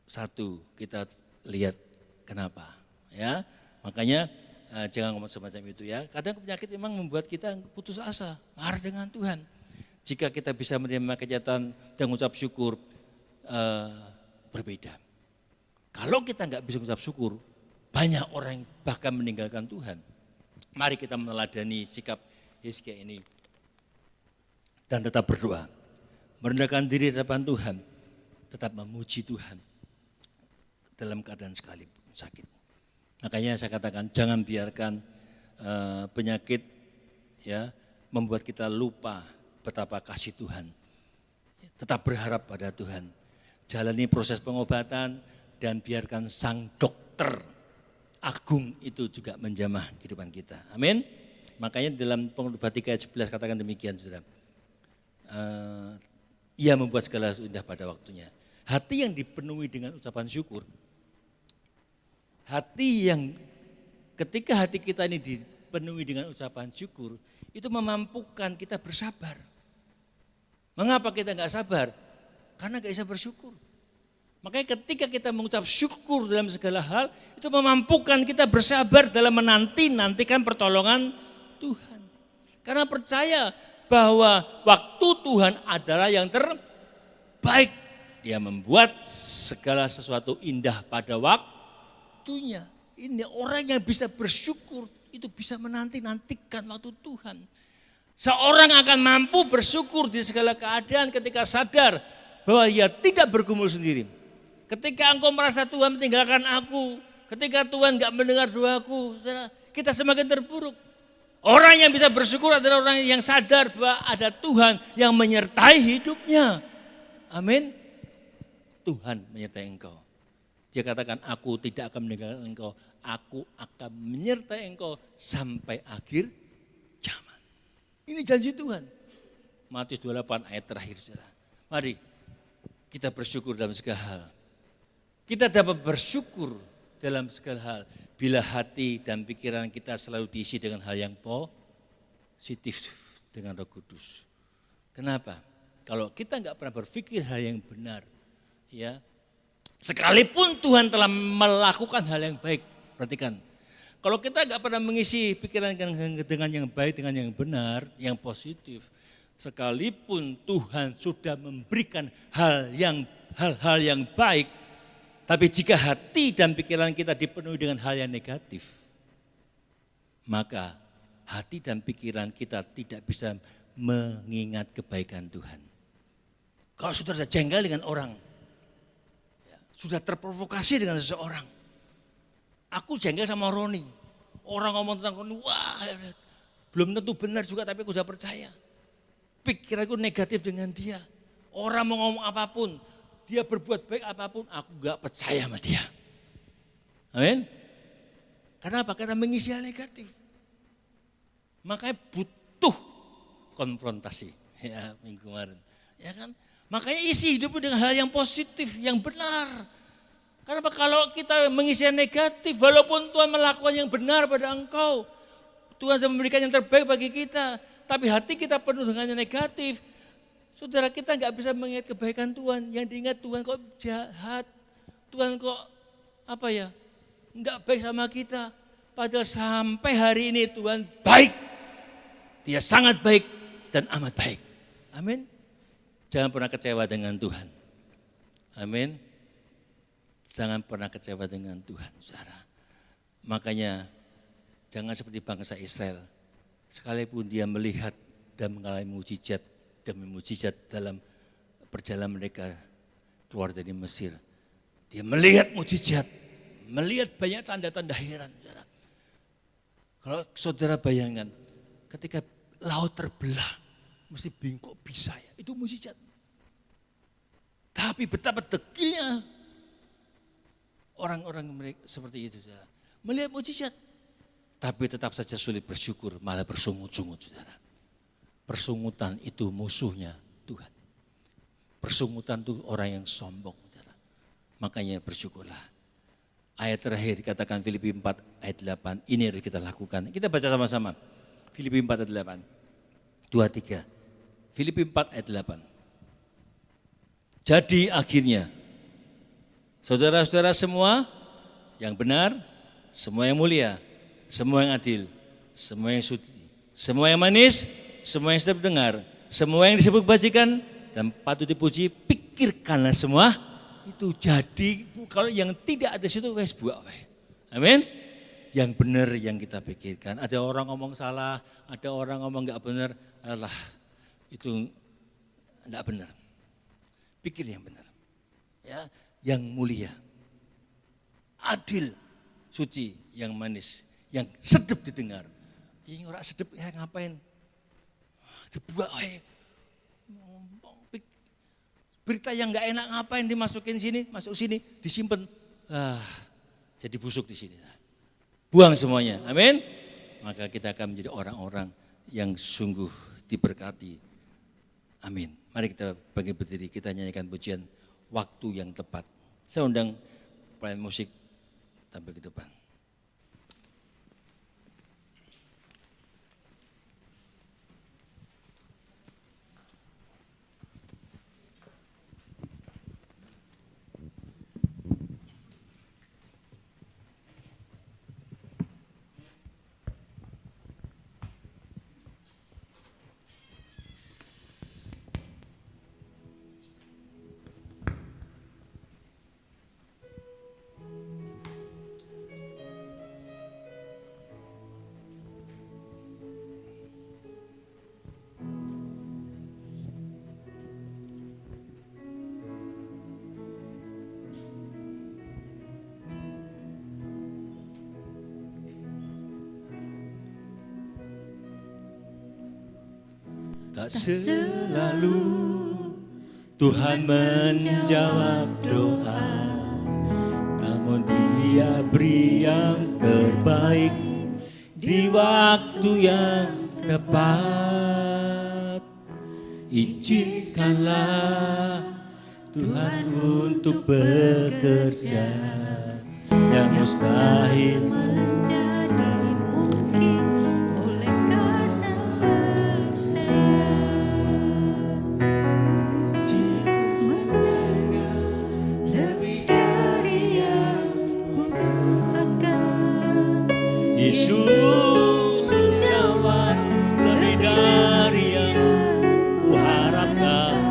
[SPEAKER 3] Satu, kita lihat kenapa. Ya, makanya jangan ngomong semacam itu ya. Kadang penyakit memang membuat kita putus asa, marah dengan Tuhan. Jika kita bisa menerima kenyataan dan mengucap syukur, berbeda. Kalau kita nggak bisa mengucap syukur, banyak orang yang bahkan meninggalkan Tuhan. Mari kita meneladani sikap Hizkia ini dan tetap berdoa, merendahkan diri di hadapan Tuhan, tetap memuji Tuhan dalam keadaan sekalipun sakit. Makanya saya katakan jangan biarkan penyakit ya membuat kita lupa betapa kasih Tuhan. Tetap berharap pada Tuhan. Jalani proses pengobatan dan biarkan sang dokter agung itu juga menjamah kehidupan kita. Amin. Makanya dalam Pengkhotbah 3 ayat 11 katakan demikian, saudara. Ia membuat segala sesuatu indah pada waktunya. Hati yang dipenuhi dengan ucapan syukur. Hati yang ketika hati kita ini dipenuhi dengan ucapan syukur, itu memampukan kita bersabar. Mengapa kita enggak sabar? Karena enggak bisa bersyukur. Makanya ketika kita mengucap syukur dalam segala hal, itu memampukan kita bersabar dalam menantikan pertolongan Tuhan. Karena percaya bahwa waktu Tuhan adalah yang terbaik. Dia membuat segala sesuatu indah pada waktunya. Ini orang yang bisa bersyukur, itu bisa menantikan waktu Tuhan. Seorang akan mampu bersyukur di segala keadaan ketika sadar bahwa ia tidak bergumul sendiri. Ketika engkau merasa Tuhan meninggalkan aku, ketika Tuhan gak mendengar doaku, kita semakin terpuruk. Orang yang bisa bersyukur adalah orang yang sadar bahwa ada Tuhan yang menyertai hidupnya. Amin. Tuhan menyertai engkau. Dia katakan, aku tidak akan meninggalkan engkau, aku akan menyertai engkau sampai akhir zaman. Ini janji Tuhan. Matius 28 ayat terakhir, saudara. Mari kita bersyukur dalam segala hal. Kita dapat bersyukur dalam segala hal bila hati dan pikiran kita selalu diisi dengan hal yang positif dengan Roh Kudus. Kenapa? Kalau kita enggak pernah berpikir hal yang benar, ya, sekalipun Tuhan telah melakukan hal yang baik, perhatikan. Kalau kita enggak pernah mengisi pikiran dengan yang baik, dengan yang benar, yang positif, sekalipun Tuhan sudah memberikan hal-hal yang baik, tapi jika hati dan pikiran kita dipenuhi dengan hal yang negatif, maka hati dan pikiran kita tidak bisa mengingat kebaikan Tuhan. Kalau sudah jengkel dengan orang, sudah terprovokasi dengan seseorang. Aku jengkel sama Roni. Orang ngomong tentang Roni, wah belum tentu benar juga tapi aku sudah percaya. Pikiranku negatif dengan dia. Orang mau ngomong apapun, dia berbuat baik apapun, aku gak percaya sama dia. Amin. Kenapa? Karena mengisi hal negatif. Makanya butuh konfrontasi. Ya, minggu kemarin. Ya kan? Makanya isi hidupmu dengan hal yang positif, yang benar. Karena kalau kita mengisi yang negatif, walaupun Tuhan melakukan yang benar pada engkau, Tuhan sudah memberikan yang terbaik bagi kita, tapi hati kita penuh dengan yang negatif, saudara, kita nggak bisa mengingat kebaikan Tuhan. Yang diingat Tuhan kok jahat, Tuhan kok nggak baik sama kita. Padahal sampai hari ini Tuhan baik, Dia sangat baik dan amat baik. Amin. Jangan pernah kecewa dengan Tuhan. Amin. Jangan pernah kecewa dengan Tuhan, saudara. Makanya jangan seperti bangsa Israel. Sekalipun dia melihat dan mengalami mukjizat demi mukjizat dalam perjalanan mereka keluar dari Mesir. Dia melihat mukjizat, melihat banyak tanda-tanda heran, saudara. Kalau saudara bayangkan, ketika laut terbelah, mesti bingung kok bisa ya, itu mukjizat. Tapi betapa degilnya orang-orang mereka seperti itu, saudara. Melihat mukjizat, tapi tetap saja sulit bersyukur, malah bersungut-sungut, saudara. Persungutan itu musuhnya Tuhan. Persungutan itu orang yang sombong, saudara. Makanya bersyukurlah. Ayat terakhir dikatakan Filipi 4 ayat 8, ini harus kita lakukan. Kita baca sama-sama. Filipi 4 ayat 8. 2, 3. Filipi 4 ayat 8. Jadi akhirnya, saudara-saudara semua yang benar, semua yang mulia, semua yang adil, semua yang suci, semua yang manis, semua yang sedap dengar, semua yang disebut kebajikan dan patut dipuji, pikirkanlah semua itu. Jadi kalau yang tidak ada situ wes buat. Amin. Yang benar yang kita pikirkan. Ada orang ngomong salah, ada orang ngomong nggak benar, alah itu nggak benar. Pikir yang benar, ya, yang mulia, adil, suci, yang manis, yang sedap didengar. Yang orang sedap ya ngapain? Dibuat, berita yang nggak enak ngapain dimasukin sini, masuk sini, disimpan, jadi busuk di sini. Buang semuanya, amin. Maka kita akan menjadi orang-orang yang sungguh diberkati. Amin. Mari kita bangkit berdiri, kita nyanyikan pujian waktu yang tepat. Saya undang pemain musik tampil ke depan. Tak selalu Tuhan menjawab doa, namun Dia beri yang terbaik di waktu yang tepat. Izinkanlah Tuhan untuk bekerja yang mustahil
[SPEAKER 2] menjadi mungkin oleh karena mendengar lebih dari yang kuharapkan.
[SPEAKER 3] Yesus menjawab lebih dari yang kuharapkan.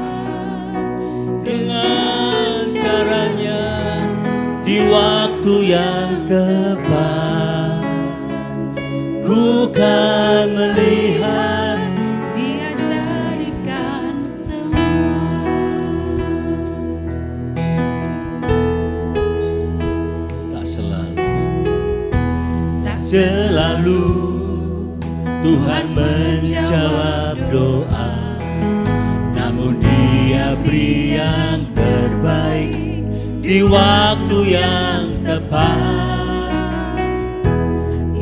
[SPEAKER 3] Dengan caranya di waktu yang tepat, ku kan melihat
[SPEAKER 2] Dia jadikan semua.
[SPEAKER 3] tak selalu Tuhan menjawab doa, namun Dia beri yang terbaik di waktu yang tepat.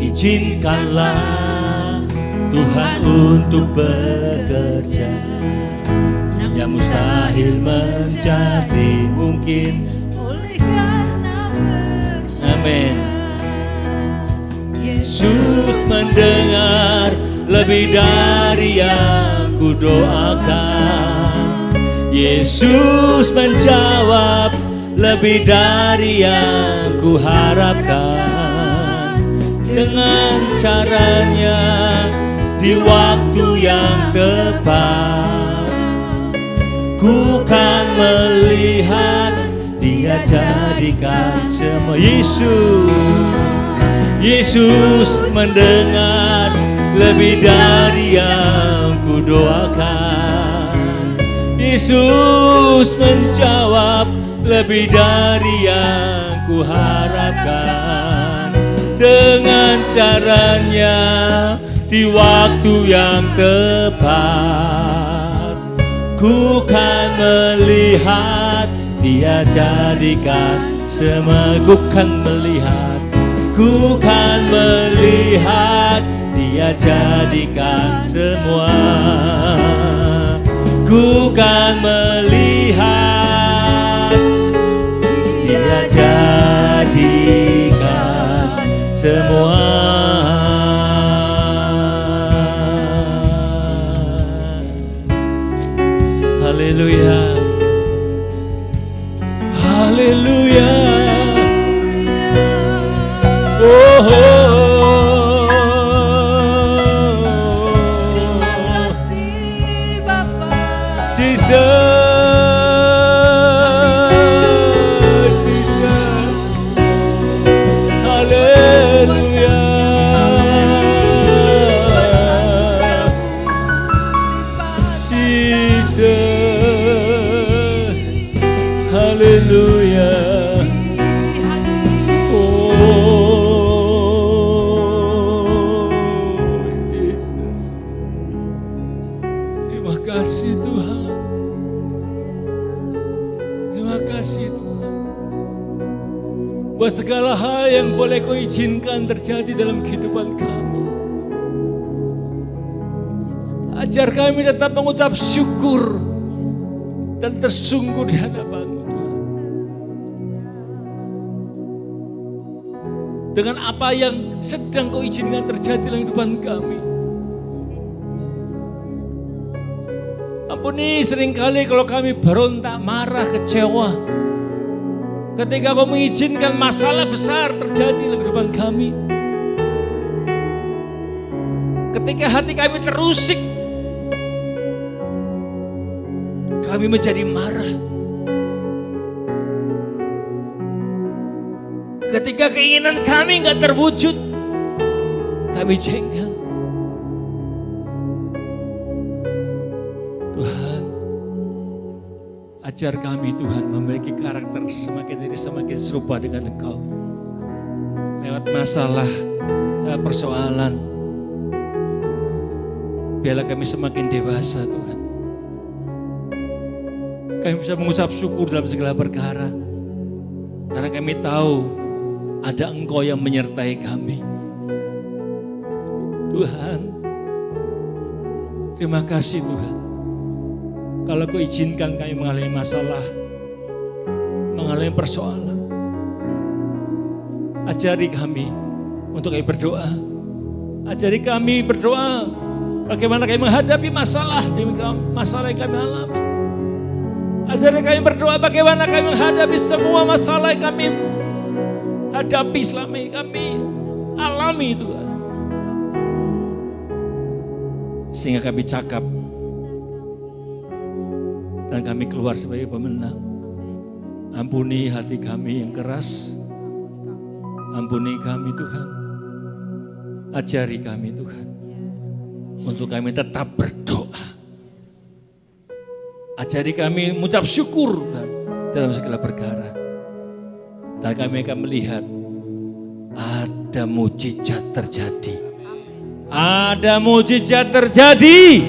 [SPEAKER 3] Izinkanlah Tuhan untuk bekerja yang mustahil menjadi mungkin.
[SPEAKER 2] Oleh karena percaya,
[SPEAKER 3] Amin. Yesus mendengar lebih dari yang kudoakan. Yesus menjawab lebih dari yang kuharapkan. Dengan caranya di waktu yang tepat, ku kan melihat Dia jadikan semua. Yesus mendengar lebih dari yang kudoakan. Yesus menjawab lebih dari yang kuharapkan. Dengan caranya di waktu yang tepat, ku kan melihat Dia jadikan semua. Ku kan melihat Dia jadikan semua. Ku kan melihat Dia jadikan semua. Haleluya, haleluya. Oh,
[SPEAKER 2] terima kasih Bapa.
[SPEAKER 3] Jesus. Ubah segala hal yang boleh Kau izinkan terjadi dalam kehidupan kami. Ajar kami tetap mengucap syukur dan tersungguh di hadapan-Mu Tuhan. Dengan apa yang sedang Kau izinkan terjadi dalam kehidupan kami. Ampuni seringkali kalau kami berontak, marah, kecewa. Ketika Kau mengizinkan masalah besar terjadi dalam kehidupan kami. Ketika hati kami terusik, kami menjadi marah. Ketika keinginan kami enggak terwujud, kami jengkel. Tuhan, ajar kami Tuhan memiliki karakter semakin serupa dengan Engkau. Lewat masalah, lewat persoalan, biarlah kami semakin dewasa Tuhan. Kami bisa mengucap syukur dalam segala perkara. Karena kami tahu ada Engkau yang menyertai kami. Tuhan, terima kasih Tuhan. Kalau Kau izinkan kami mengalami masalah, mengalami persoalan, ajari kami untuk kami berdoa. Ajari kami berdoa bagaimana kami menghadapi masalah yang kami alami. Ajari kami berdoa bagaimana kami menghadapi semua masalah yang kami hadapi selama ini, kami alami Tuhan. Sehingga kami cakap dan kami keluar sebagai pemenang. Ampuni hati kami yang keras. Ampuni kami Tuhan. Ajari kami Tuhan. Untuk kami tetap berdoa. Ajari kami mengucap syukur dalam segala perkara. Dan kami akan melihat ada mujizat terjadi. Ada mujizat terjadi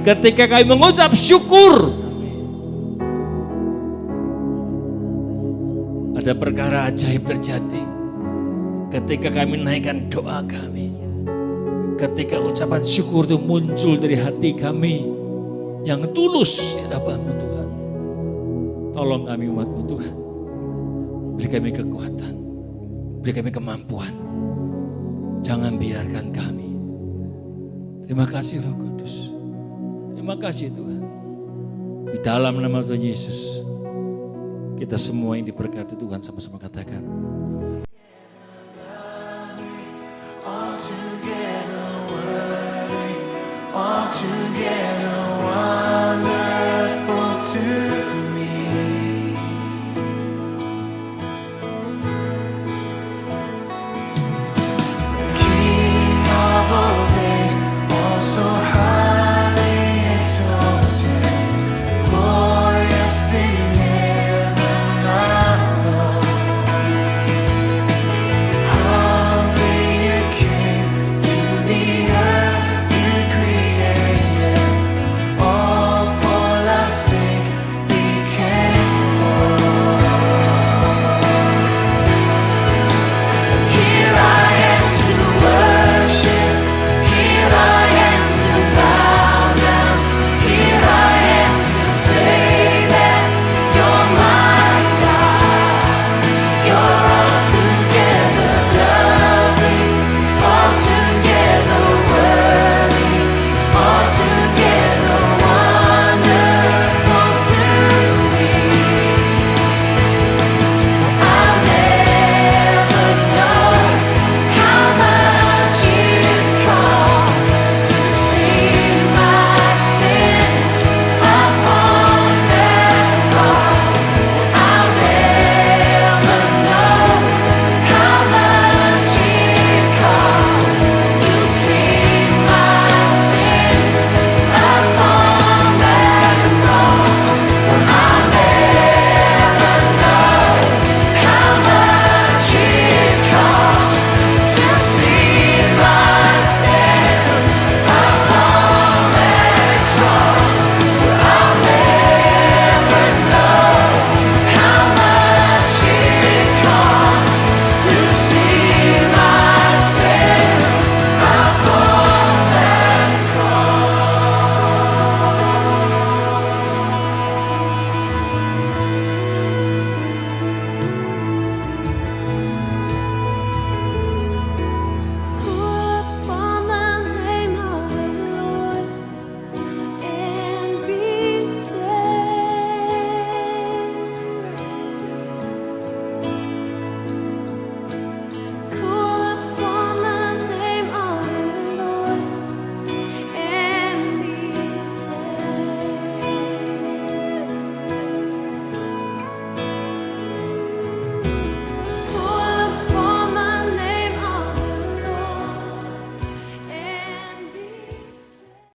[SPEAKER 3] ketika kami mengucap syukur. Ada perkara ajaib terjadi ketika kami menaikkan doa kami. Ketika ucapan syukur itu muncul dari hati kami yang tulus di hadapan-Mu Tuhan. Tolong kami umat-Mu Tuhan. Beri kami kekuatan. Beri kami kemampuan. Jangan biarkan kami. Terima kasih Roh Kudus. Terima kasih Tuhan. Di dalam nama Tuhan Yesus, kita semua yang diberkati Tuhan sama-sama katakan.
[SPEAKER 4] Altogether wonderful to